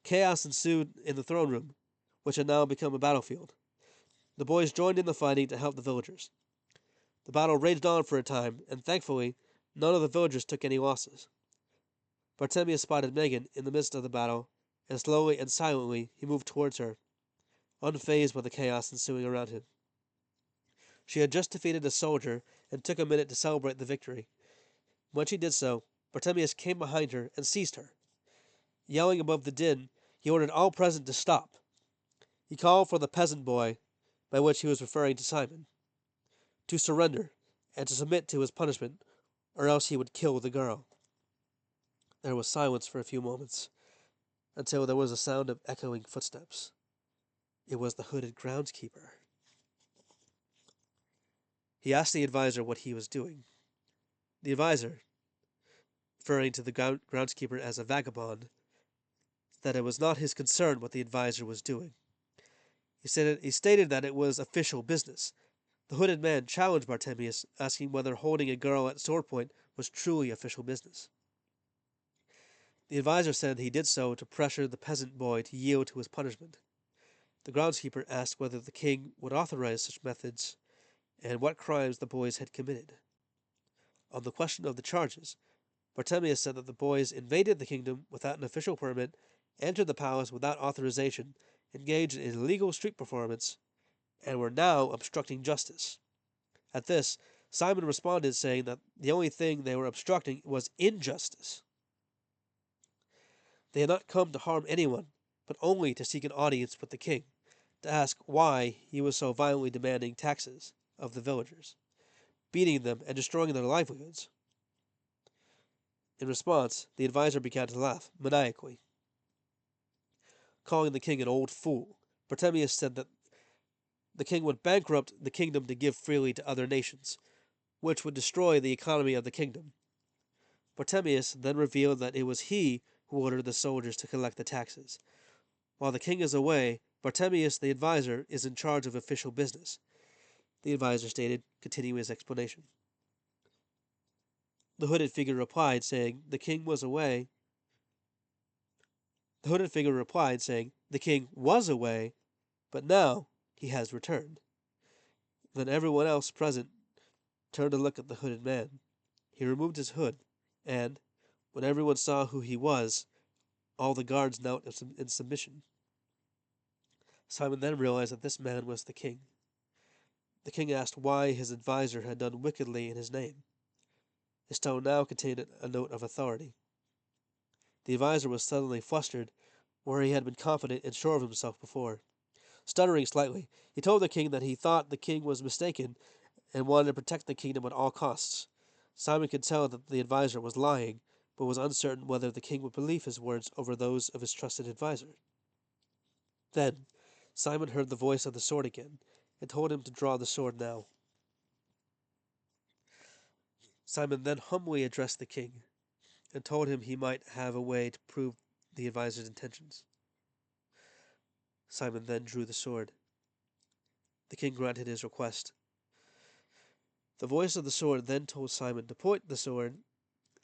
Chaos ensued in the throne room, which had now become a battlefield. The boys joined in the fighting to help the villagers. The battle raged on for a time, and thankfully, none of the villagers took any losses. Bartimaeus spotted Megan in the midst of the battle, and slowly and silently he moved towards her, unfazed by the chaos ensuing around him. She had just defeated a soldier and took a minute to celebrate the victory. When she did so, Bartemius came behind her and seized her. Yelling above the din, he ordered all present to stop. He called for the peasant boy, by which he was referring to Simon, to surrender and to submit to his punishment, or else he would kill the girl. There was silence for a few moments, until there was a sound of echoing footsteps. It was the hooded groundskeeper. He asked the advisor what he was doing. The advisor, referring to the groundskeeper as a vagabond, that it was not his concern what the advisor was doing. He stated that it was official business. The hooded man challenged Bartemius, asking whether holding a girl at sword point was truly official business. The advisor said he did so to pressure the peasant boy to yield to his punishment. The groundskeeper asked whether the king would authorize such methods and what crimes the boys had committed. On the question of the charges, Bartemius said that the boys invaded the kingdom without an official permit, entered the palace without authorization, engaged in illegal street performance, and were now obstructing justice. At this, Simon responded, saying that the only thing they were obstructing was injustice. They had not come to harm anyone, but only to seek an audience with the king, to ask why he was so violently demanding taxes of the villagers, beating them and destroying their livelihoods. In response, the advisor began to laugh maniacally. Calling the king an old fool, Bartemius said that the king would bankrupt the kingdom to give freely to other nations, which would destroy the economy of the kingdom. Bartemius then revealed that it was he who ordered the soldiers to collect the taxes. While the king is away, Bartemius, the advisor, is in charge of official business, the advisor stated, continuing his explanation. The hooded figure replied, saying, The king was away, but now he has returned. Then everyone else present turned to look at the hooded man. He removed his hood, and, when everyone saw who he was, all the guards knelt in submission. Simon then realized that this man was the king. The king asked why his advisor had done wickedly in his name. His tone now contained a note of authority. The advisor was suddenly flustered, where he had been confident and sure of himself before. Stuttering slightly, he told the king that he thought the king was mistaken and wanted to protect the kingdom at all costs. Simon could tell that the advisor was lying, but was uncertain whether the king would believe his words over those of his trusted advisor. Then Simon heard the voice of the sword again, and told him to draw the sword now. Simon then humbly addressed the king, and told him he might have a way to prove the advisor's intentions. Simon then drew the sword. The king granted his request. The voice of the sword then told Simon to point the sword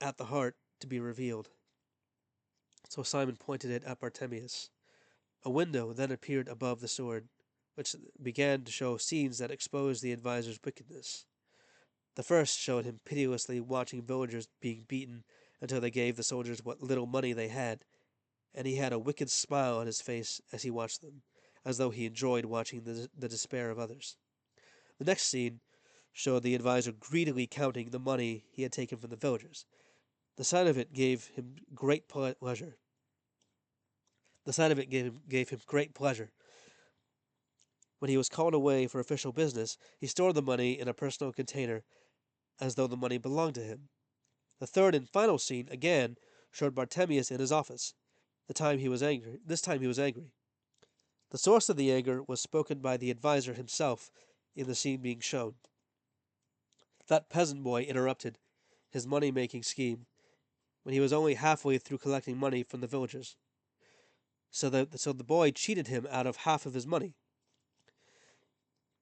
at the heart to be revealed. So Simon pointed it at Bartemius. A window then appeared above the sword, which began to show scenes that exposed the advisor's wickedness. The first showed him pitilessly watching villagers being beaten until they gave the soldiers what little money they had, and he had a wicked smile on his face as he watched them, as though he enjoyed watching the despair of others. The next scene showed the advisor greedily counting the money he had taken from the villagers. The sight of it gave him great pleasure. When he was called away for official business, he stored the money in a personal container, as though the money belonged to him. The third and final scene, again, showed Bartemius in his office. This time he was angry. The source of the anger was spoken by the advisor himself in the scene being shown. That peasant boy interrupted his money-making scheme when he was only halfway through collecting money from the villagers. So the boy cheated him out of half of his money.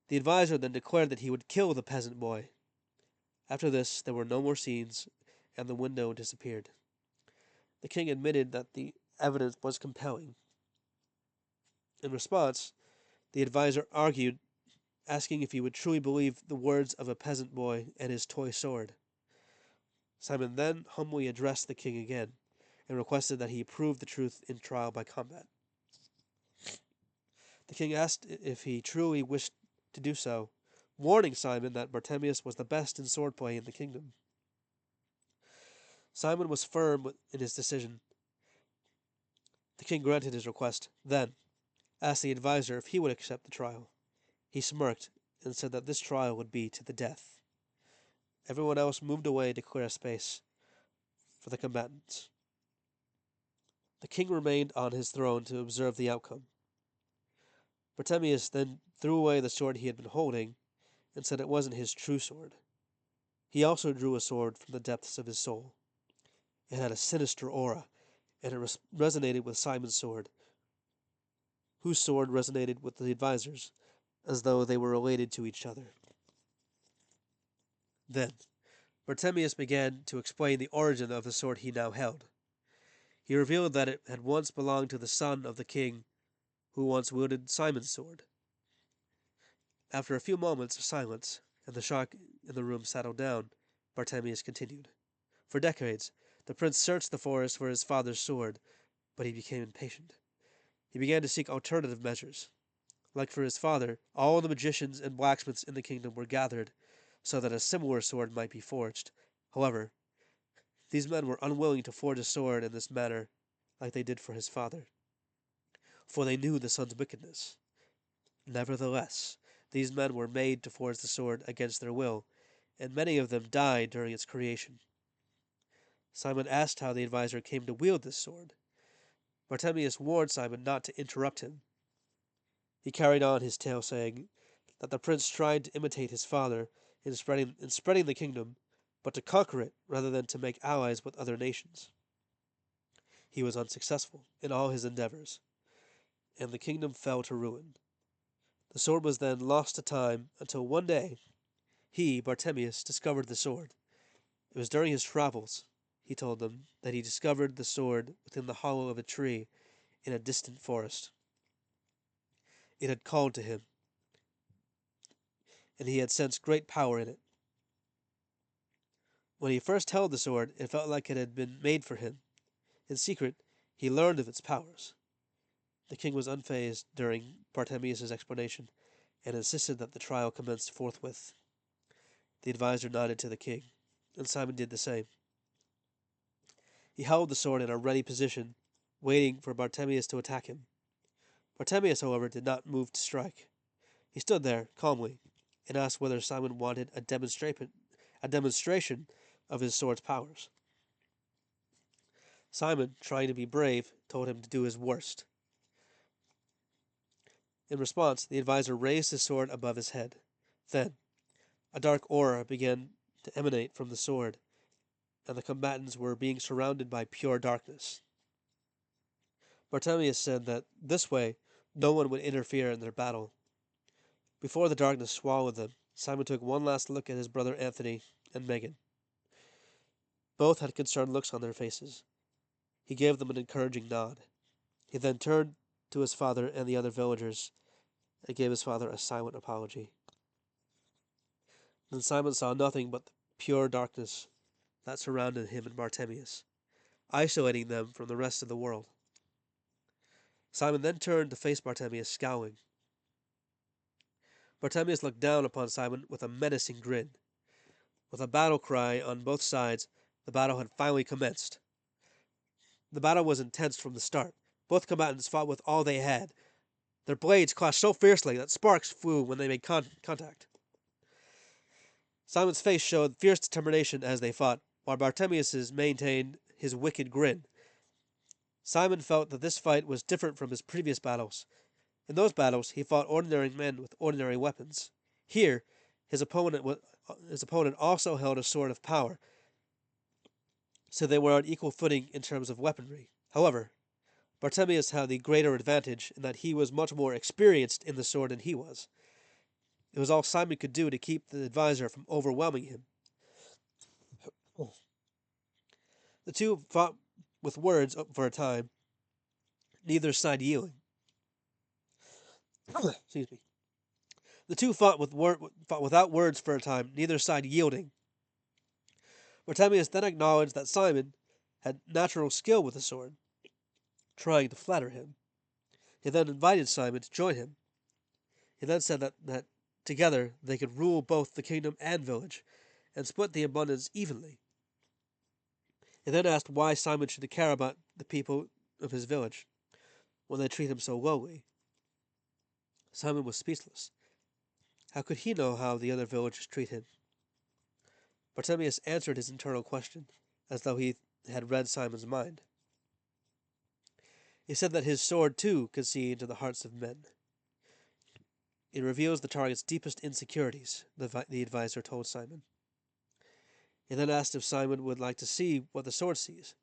The advisor then declared that he would kill the peasant boy. After this, there were no more scenes, and the window disappeared. The king admitted that the evidence was compelling. In response, the advisor argued, asking if he would truly believe the words of a peasant boy and his toy sword. Simon then humbly addressed the king again, and requested that he prove the truth in trial by combat. The king asked if he truly wished to do so, warning Simon that Bartemius was the best in swordplay in the kingdom. Simon was firm in his decision. The king granted his request, then asked the adviser if he would accept the trial. He smirked and said that this trial would be to the death. Everyone else moved away to clear a space for the combatants. The king remained on his throne to observe the outcome. Bartemius then threw away the sword he had been holding and said it wasn't his true sword. He also drew a sword from the depths of his soul. It had a sinister aura, and it resonated with Simon's sword, whose sword resonated with the advisor's, as though they were related to each other. Then, Bartemius began to explain the origin of the sword he now held. He revealed that it had once belonged to the son of the king who once wielded Simon's sword. After a few moments of silence, and the shock in the room settled down, Bartemius continued. For decades, the prince searched the forest for his father's sword, but he became impatient. He began to seek alternative measures. Like for his father, all the magicians and blacksmiths in the kingdom were gathered so that a similar sword might be forged. However, these men were unwilling to forge a sword in this manner like they did for his father, for they knew the son's wickedness. Nevertheless, these men were made to forge the sword against their will, and many of them died during its creation. Simon asked how the adviser came to wield this sword. Bartemius warned Simon not to interrupt him. He carried on his tale, saying that the prince tried to imitate his father in spreading the kingdom, but to conquer it rather than to make allies with other nations. He was unsuccessful in all his endeavors, and the kingdom fell to ruin. The sword was then lost to time until one day he, Bartemius, discovered the sword. It was during his travels, he told them, that he discovered the sword within the hollow of a tree in a distant forest. It had called to him, and he had sensed great power in it. When he first held the sword, it felt like it had been made for him. In secret, he learned of its powers. The king was unfazed during Bartemius's explanation, and insisted that the trial commence forthwith. The adviser nodded to the king, and Simon did the same. He held the sword in a ready position, waiting for Bartemius to attack him. Bartemius, however, did not move to strike. He stood there, calmly, and asked whether Simon wanted a demonstration of his sword's powers. Simon, trying to be brave, told him to do his worst. In response, the adviser raised his sword above his head. Then, a dark aura began to emanate from the sword, and the combatants were being surrounded by pure darkness. Bartemius said that this way no one would interfere in their battle. Before the darkness swallowed them, Simon took one last look at his brother Anthony and Megan. Both had concerned looks on their faces. He gave them an encouraging nod. He then turned to his father and the other villagers and gave his father a silent apology. Then Simon saw nothing but the pure darkness that surrounded him and Bartemius, isolating them from the rest of the world. Simon then turned to face Bartemius, scowling. Bartemius looked down upon Simon with a menacing grin. With a battle cry on both sides, the battle had finally commenced. The battle was intense from the start. Both combatants fought with all they had. Their blades clashed so fiercely that sparks flew when they made contact. Simon's face showed fierce determination as they fought, while Bartemius's maintained his wicked grin. Simon felt that this fight was different from his previous battles. In those battles, he fought ordinary men with ordinary weapons. Here, his opponent also held a sword of power, so they were on equal footing in terms of weaponry. However, Bartemius had the greater advantage in that he was much more experienced in the sword than he was. It was all Simon could do to keep the adviser from overwhelming him. The two fought with words for a time, neither side yielding. Excuse me. The two fought without words for a time, neither side yielding. Bartemius then acknowledged that Simon had natural skill with the sword, trying to flatter him. He then invited Simon to join him. He then said that Together, they could rule both the kingdom and village, and split the abundance evenly. He then asked why Simon should care about the people of his village when they treat him so lowly. Simon was speechless. How could he know how the other villagers treat him? Bartimaeus answered his internal question, as though he had read Simon's mind. He said that his sword, too, could see into the hearts of men. It reveals the target's deepest insecurities, the advisor told Simon. He then asked if Simon would like to see what the sword sees.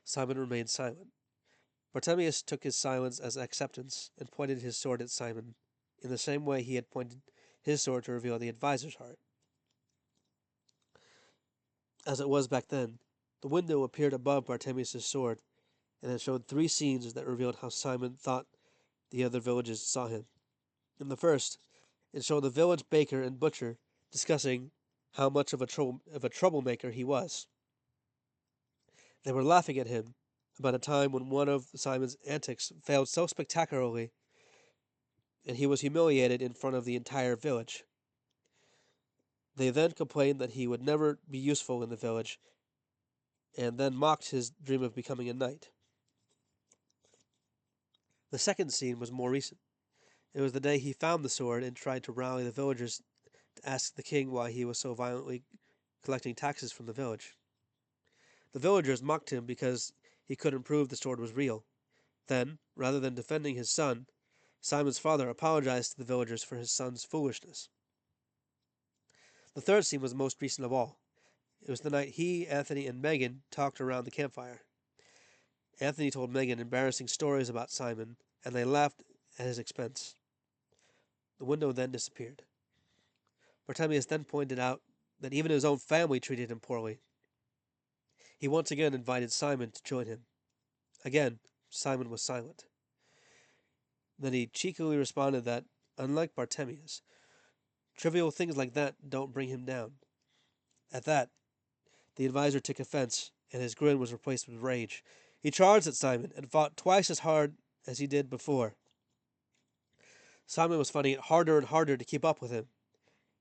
Simon remained silent. Bartimaeus took his silence as acceptance and pointed his sword at Simon in the same way he had pointed his sword to reveal the advisor's heart. As it was back then, the window appeared above Bartimaeus' sword, and it showed 3 scenes that revealed how Simon thought the other villages saw him. In the first, it showed the village baker and butcher discussing how much of a troublemaker he was. They were laughing at him about a time when one of Simon's antics failed so spectacularly, and he was humiliated in front of the entire village. They then complained that he would never be useful in the village, and then mocked his dream of becoming a knight. The second scene was more recent. It was the day he found the sword and tried to rally the villagers to ask the king why he was so violently collecting taxes from the village. The villagers mocked him because he couldn't prove the sword was real. Then, rather than defending his son, Simon's father apologized to the villagers for his son's foolishness. The third scene was the most recent of all. It was the night he, Anthony, and Megan talked around the campfire. Anthony told Megan embarrassing stories about Simon, and they laughed at his expense. The window then disappeared. Bartimaeus then pointed out that even his own family treated him poorly. He once again invited Simon to join him. Again, Simon was silent. Then he cheekily responded that, unlike Bartimaeus, trivial things like that don't bring him down. At that, the advisor took offense, and his grin was replaced with rage. He charged at Simon and fought twice as hard as he did before. Simon was finding it harder and harder to keep up with him.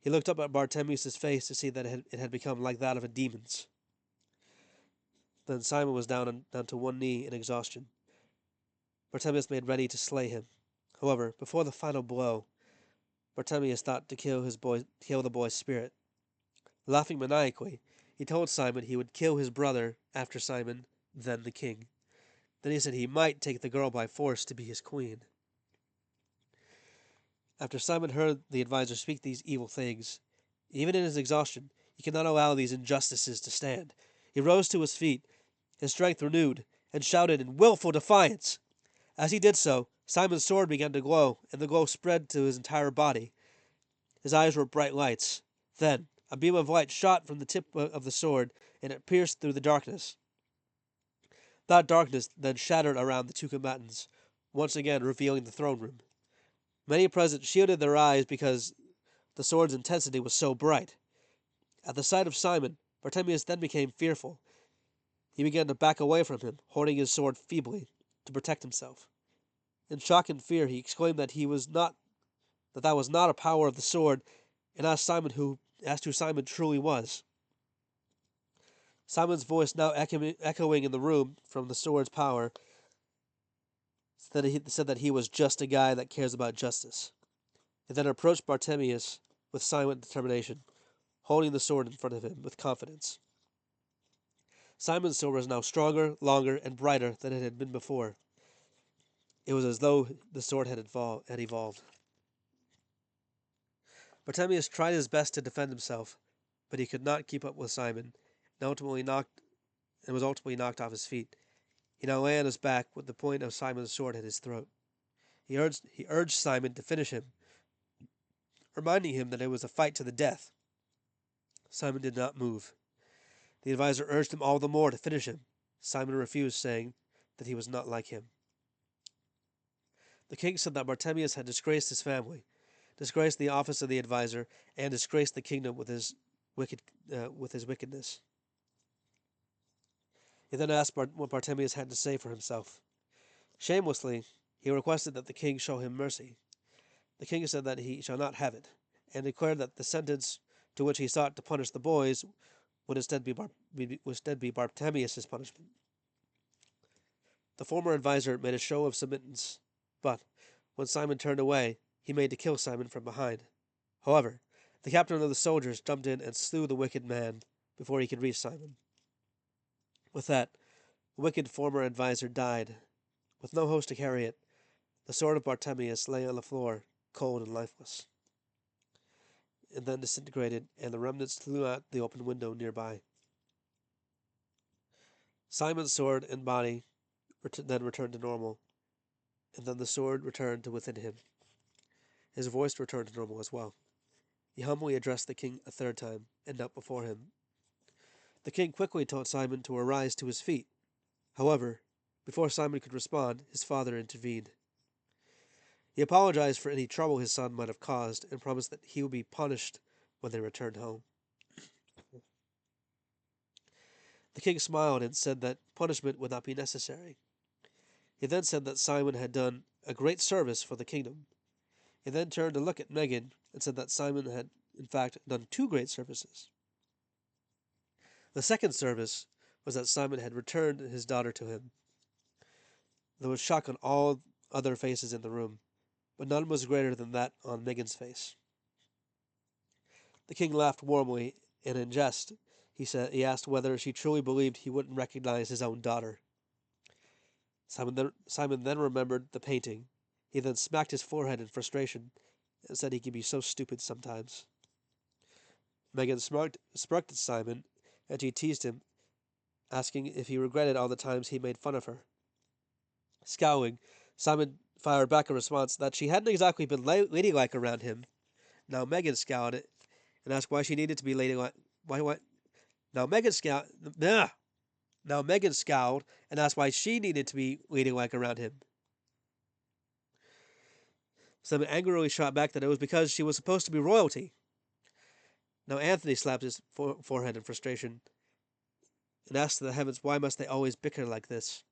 He looked up at Bartimaeus' face to see that it had become like that of a demon's. Then Simon was down to one knee in exhaustion. Bartimaeus made ready to slay him. However, before the final blow, Bartimaeus thought to kill the boy's spirit. Laughing maniacally, he told Simon he would kill his brother after Simon, then the king. Then he said he might take the girl by force to be his queen. After Simon heard the advisor speak these evil things, even in his exhaustion, he could not allow these injustices to stand. He rose to his feet, his strength renewed, and shouted in willful defiance. As he did so, Simon's sword began to glow, and the glow spread to his entire body. His eyes were bright lights. Then, a beam of light shot from the tip of the sword, and it pierced through the darkness. That darkness then shattered around the 2 combatants, once again revealing the throne room. Many present shielded their eyes because the sword's intensity was so bright. At the sight of Simon, Bartimaeus then became fearful. He began to back away from him, holding his sword feebly to protect himself. In shock and fear, he exclaimed that that was not a power of the sword, and asked who Simon truly was. Simon's voice, now echoing in the room from the sword's power, said that he was just a guy that cares about justice. He then approached Bartimaeus with silent determination, holding the sword in front of him with confidence. Simon's sword was now stronger, longer, and brighter than it had been before. It was as though the sword had evolved. Bartimaeus tried his best to defend himself, but he could not keep up with Simon, and was ultimately knocked off his feet. He now lay on his back with the point of Simon's sword at his throat. He urged Simon to finish him, reminding him that it was a fight to the death. Simon did not move. The advisor urged him all the more to finish him. Simon refused, saying that he was not like him. The king said that Bartimaeus had disgraced his family, disgraced the office of the advisor, and disgraced the kingdom with his wickedness. He then asked what Bartimaeus had to say for himself. Shamelessly, he requested that the king show him mercy. The king said that he shall not have it, and declared that the sentence to which he sought to punish the boys would instead be Bartemius' punishment. The former adviser made a show of submittance, but when Simon turned away, he made to kill Simon from behind. However, the captain of the soldiers jumped in and slew the wicked man before he could reach Simon. With that, the wicked former adviser died. With no host to carry it, the sword of Bartemius lay on the floor, cold and lifeless. It then disintegrated, and the remnants flew out the open window nearby. Simon's sword and body then returned to normal, and then the sword returned to within him. His voice returned to normal as well. He humbly addressed the king a third time, and knelt before him. The king quickly told Simon to arise to his feet. However, before Simon could respond, his father intervened. He apologized for any trouble his son might have caused, and promised that he would be punished when they returned home. The king smiled and said that punishment would not be necessary. He then said that Simon had done a great service for the kingdom. He then turned to look at Megan and said that Simon had, in fact, done 2 great services. The second service was that Simon had returned his daughter to him. There was shock on all other faces in the room, but none was greater than that on Megan's face. The king laughed warmly, and in jest, he asked whether she truly believed he wouldn't recognize his own daughter. Simon then remembered the painting. He then smacked his forehead in frustration and said he could be so stupid sometimes. Megan smirked at Simon, and she teased him, asking if he regretted all the times he made fun of her. Scowling, Simon fired back a response that she hadn't exactly been ladylike around him. Now Megan scowled and asked why she needed to be ladylike. Now Megan scowled and asked why she needed to be ladylike around him. Simon angrily shot back that it was because she was supposed to be royalty. Now Anthony slapped his forehead in frustration and asked the heavens why must they always bicker like this.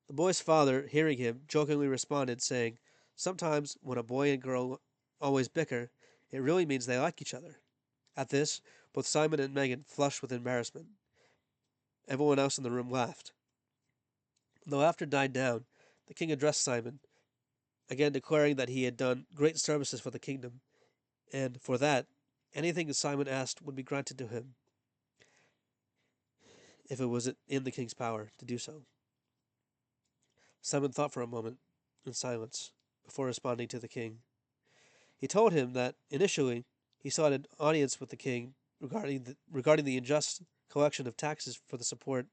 The boy's father, hearing him, jokingly responded, saying, "Sometimes when a boy and girl always bicker, it really means they like each other." At this, both Simon and Megan flushed with embarrassment. Everyone else in the room laughed. When the laughter died down, the king addressed Simon, again declaring that he had done great services for the kingdom, and for that, anything Simon asked would be granted to him, if it was in the king's power to do so. Simon thought for a moment, in silence, before responding to the king. He told him that, initially, he sought an audience with the king regarding the unjust collection of taxes for the support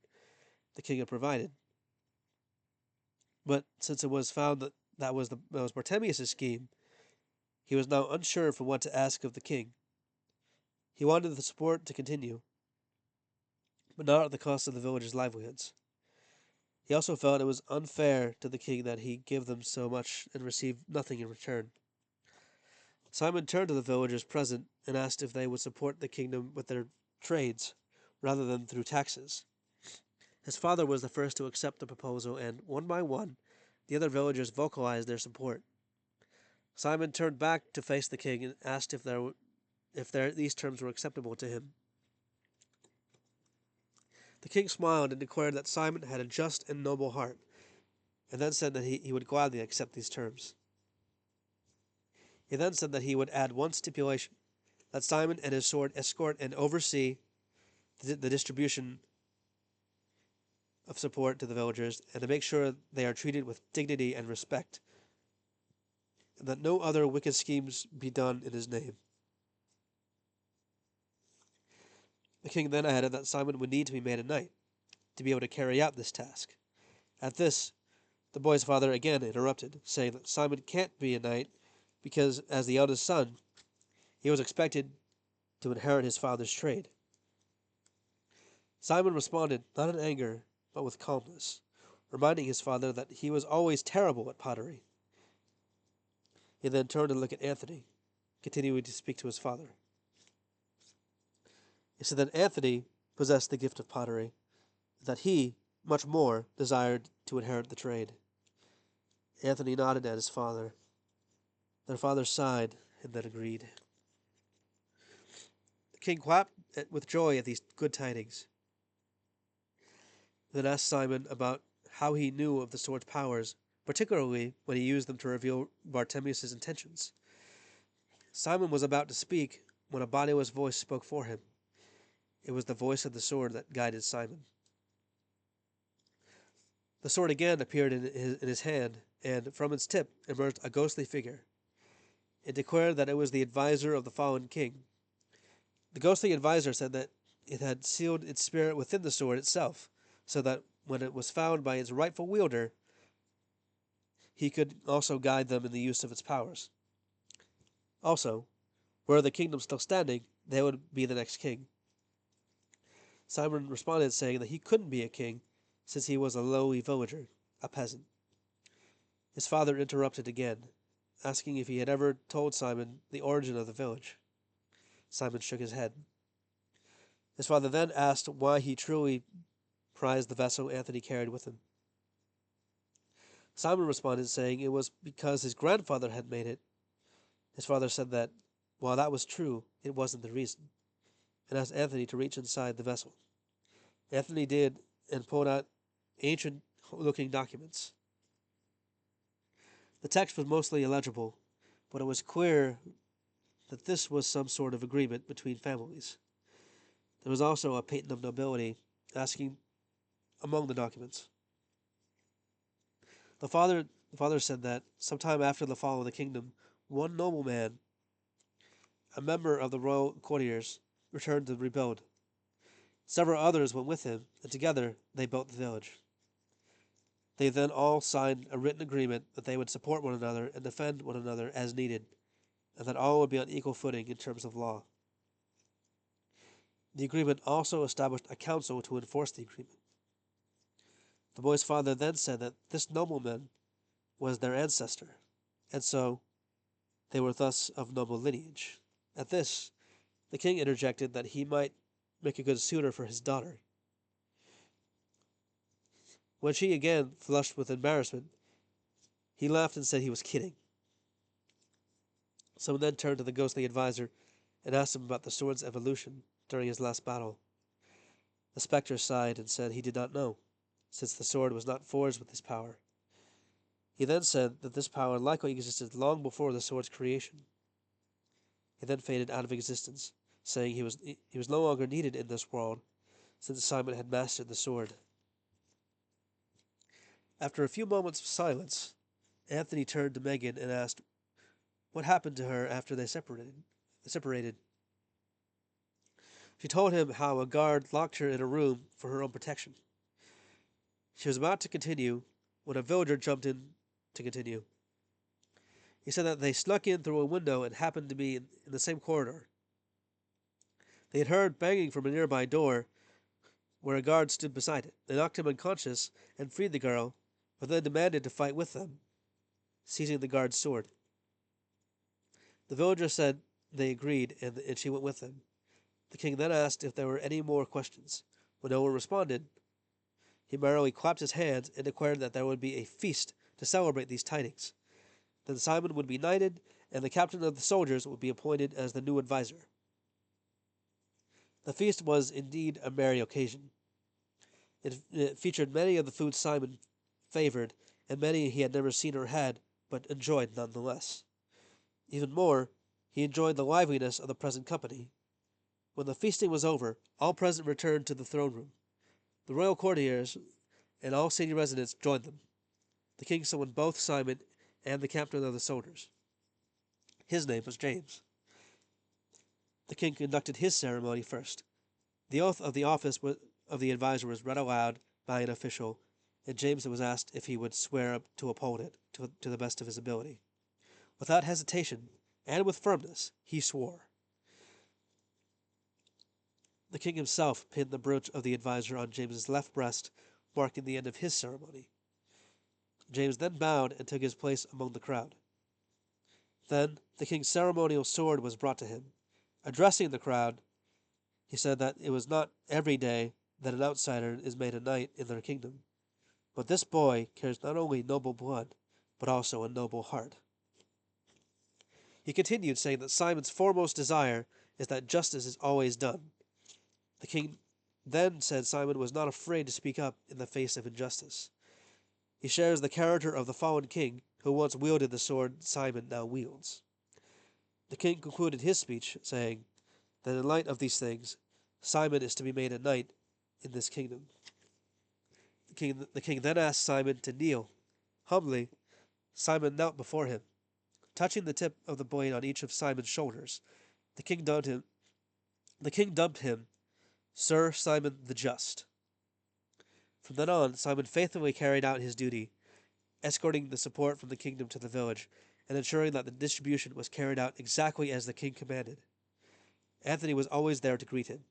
the king had provided. But since it was found that was Bartemius' scheme, he was now unsure for what to ask of the king. He wanted the support to continue, but not at the cost of the villagers' livelihoods. He also felt it was unfair to the king that he give them so much and receive nothing in return. Simon turned to the villagers present and asked if they would support the kingdom with their trades, rather than through taxes. His father was the first to accept the proposal, and one by one, the other villagers vocalized their support. Simon turned back to face the king and asked if these terms were acceptable to him. The king smiled and declared that Simon had a just and noble heart, and then said that he would gladly accept these terms. He then said that he would add one stipulation, that Simon and his sword escort and oversee the distribution of support to the villagers, and to make sure they are treated with dignity and respect, and that no other wicked schemes be done in his name. The king then added that Simon would need to be made a knight to be able to carry out this task. At this, the boy's father again interrupted, saying that Simon can't be a knight because, as the eldest son, he was expected to inherit his father's trade. Simon responded not in anger, but with calmness, reminding his father that he was always terrible at pottery. He then turned to look at Anthony, continuing to speak to his father. He said that Anthony possessed the gift of pottery, that he, much more, desired to inherit the trade. Anthony nodded at his father, Their father sighed and then agreed. The king clapped with joy at these good tidings, then asked Simon about how he knew of the sword's powers, particularly when he used them to reveal Bartemius's intentions. Simon was about to speak when a bodiless voice spoke for him. It was the voice of the sword that guided Simon. The sword again appeared in his hand, and from its tip emerged a ghostly figure. It declared that it was the advisor of the fallen king. The ghostly advisor said that it had sealed its spirit within the sword itself, so that when it was found by its rightful wielder, he could also guide them in the use of its powers. Also, were the kingdom still standing, they would be the next king. Simon responded, saying that he couldn't be a king, since he was a lowly villager, a peasant. His father interrupted again, asking if he had ever told Simon the origin of the village. Simon shook his head. His father then asked why he truly prized the vessel Anthony carried with him. Simon responded, saying it was because his grandfather had made it. His father said that, while that was true, it wasn't the reason, and asked Anthony to reach inside the vessel. Anthony did, and pulled out ancient-looking documents. The text was mostly illegible, but it was clear that this was some sort of agreement between families. There was also a patent of nobility asking among the documents. The father said that sometime after the fall of the kingdom, one nobleman, a member of the royal courtiers, returned to rebuild. Several others went with him, and together they built the village. They then all signed a written agreement that they would support one another and defend one another as needed, and that all would be on equal footing in terms of law. The agreement also established a council to enforce the agreement. The boy's father then said that this nobleman was their ancestor, and so they were thus of noble lineage. At this, the king interjected that he might make a good suitor for his daughter. When she again flushed with embarrassment, he laughed and said he was kidding. Someone then turned to the ghostly advisor and asked him about the sword's evolution during his last battle. The spectre sighed and said he did not know, since the sword was not forged with this power. He then said that this power likely existed long before the sword's creation. He then faded out of existence, saying he was no longer needed in this world, since Simon had mastered the sword. After a few moments of silence, Anthony turned to Megan and asked what happened to her after they separated. She told him how a guard locked her in a room for her own protection. She was about to continue when a villager jumped in to continue. He said that they snuck in through a window and happened to be in the same corridor. They had heard banging from a nearby door where a guard stood beside it. They knocked him unconscious and freed the girl, but then demanded to fight with them, seizing the guard's sword. The villager said they agreed, and she went with them. The king then asked if there were any more questions. When no one responded, he merrily clapped his hands and declared that there would be a feast to celebrate these tidings. Then Simon would be knighted, and the captain of the soldiers would be appointed as the new advisor. The feast was indeed a merry occasion. It featured many of the foods Simon favored, and many he had never seen or had, but enjoyed nonetheless. Even more, he enjoyed the liveliness of the present company. When the feasting was over, all present returned to the throne room. The royal courtiers and all city residents joined them. The king summoned both Simon and the captain of the soldiers. His name was James. The king conducted his ceremony first. The oath of the office of the advisor was read aloud by an official, and James was asked if he would swear to uphold it to the best of his ability. Without hesitation, and with firmness, he swore. The king himself pinned the brooch of the advisor on James's left breast, marking the end of his ceremony. James then bowed and took his place among the crowd. Then the king's ceremonial sword was brought to him. Addressing the crowd, he said that it was not every day that an outsider is made a knight in their kingdom, but this boy carries not only noble blood, but also a noble heart. He continued, saying that Simon's foremost desire is that justice is always done. The king then said Simon was not afraid to speak up in the face of injustice. He shares the character of the fallen king who once wielded the sword Simon now wields. The king concluded his speech, saying that in light of these things, Simon is to be made a knight in this kingdom. The king then asked Simon to kneel. Humbly, Simon knelt before him. Touching the tip of the blade on each of Simon's shoulders, the king dubbed him Sir Simon the Just. From then on, Simon faithfully carried out his duty, escorting the support from the kingdom to the village, and ensuring that the distribution was carried out exactly as the king commanded. Anthony was always there to greet him.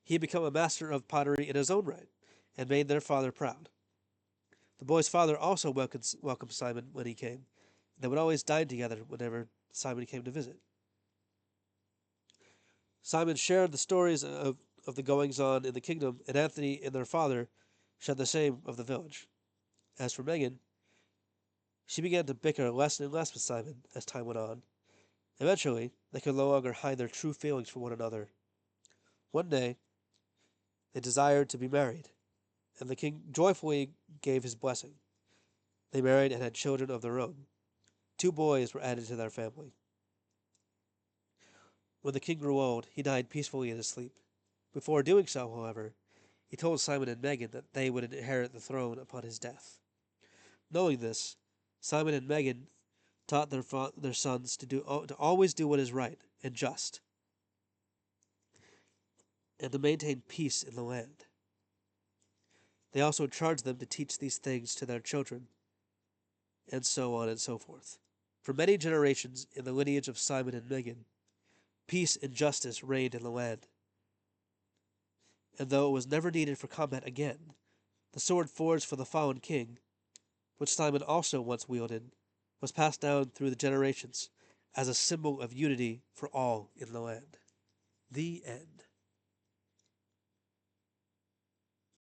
He had become a master of pottery in his own right, and made their father proud. The boy's father also welcomed Simon when he came. They would always dine together whenever Simon came to visit. Simon shared the stories of the goings on in the kingdom, and Anthony and their father shared the same of the village. As for Megan, she began to bicker less and less with Simon as time went on. Eventually, they could no longer hide their true feelings for one another. One day, they desired to be married, and the king joyfully gave his blessing. They married and had children of their own. 2 boys were added to their family. When the king grew old, he died peacefully in his sleep. Before doing so, however, he told Simon and Megan that they would inherit the throne upon his death. Knowing this, Simon and Megan taught their sons to always do what is right and just, and to maintain peace in the land. They also charged them to teach these things to their children, and so on and so forth. For many generations in the lineage of Simon and Megan, peace and justice reigned in the land. And though it was never needed for combat again, the sword forged for the fallen king, which Simon also once wielded, was passed down through the generations as a symbol of unity for all in the land. The end.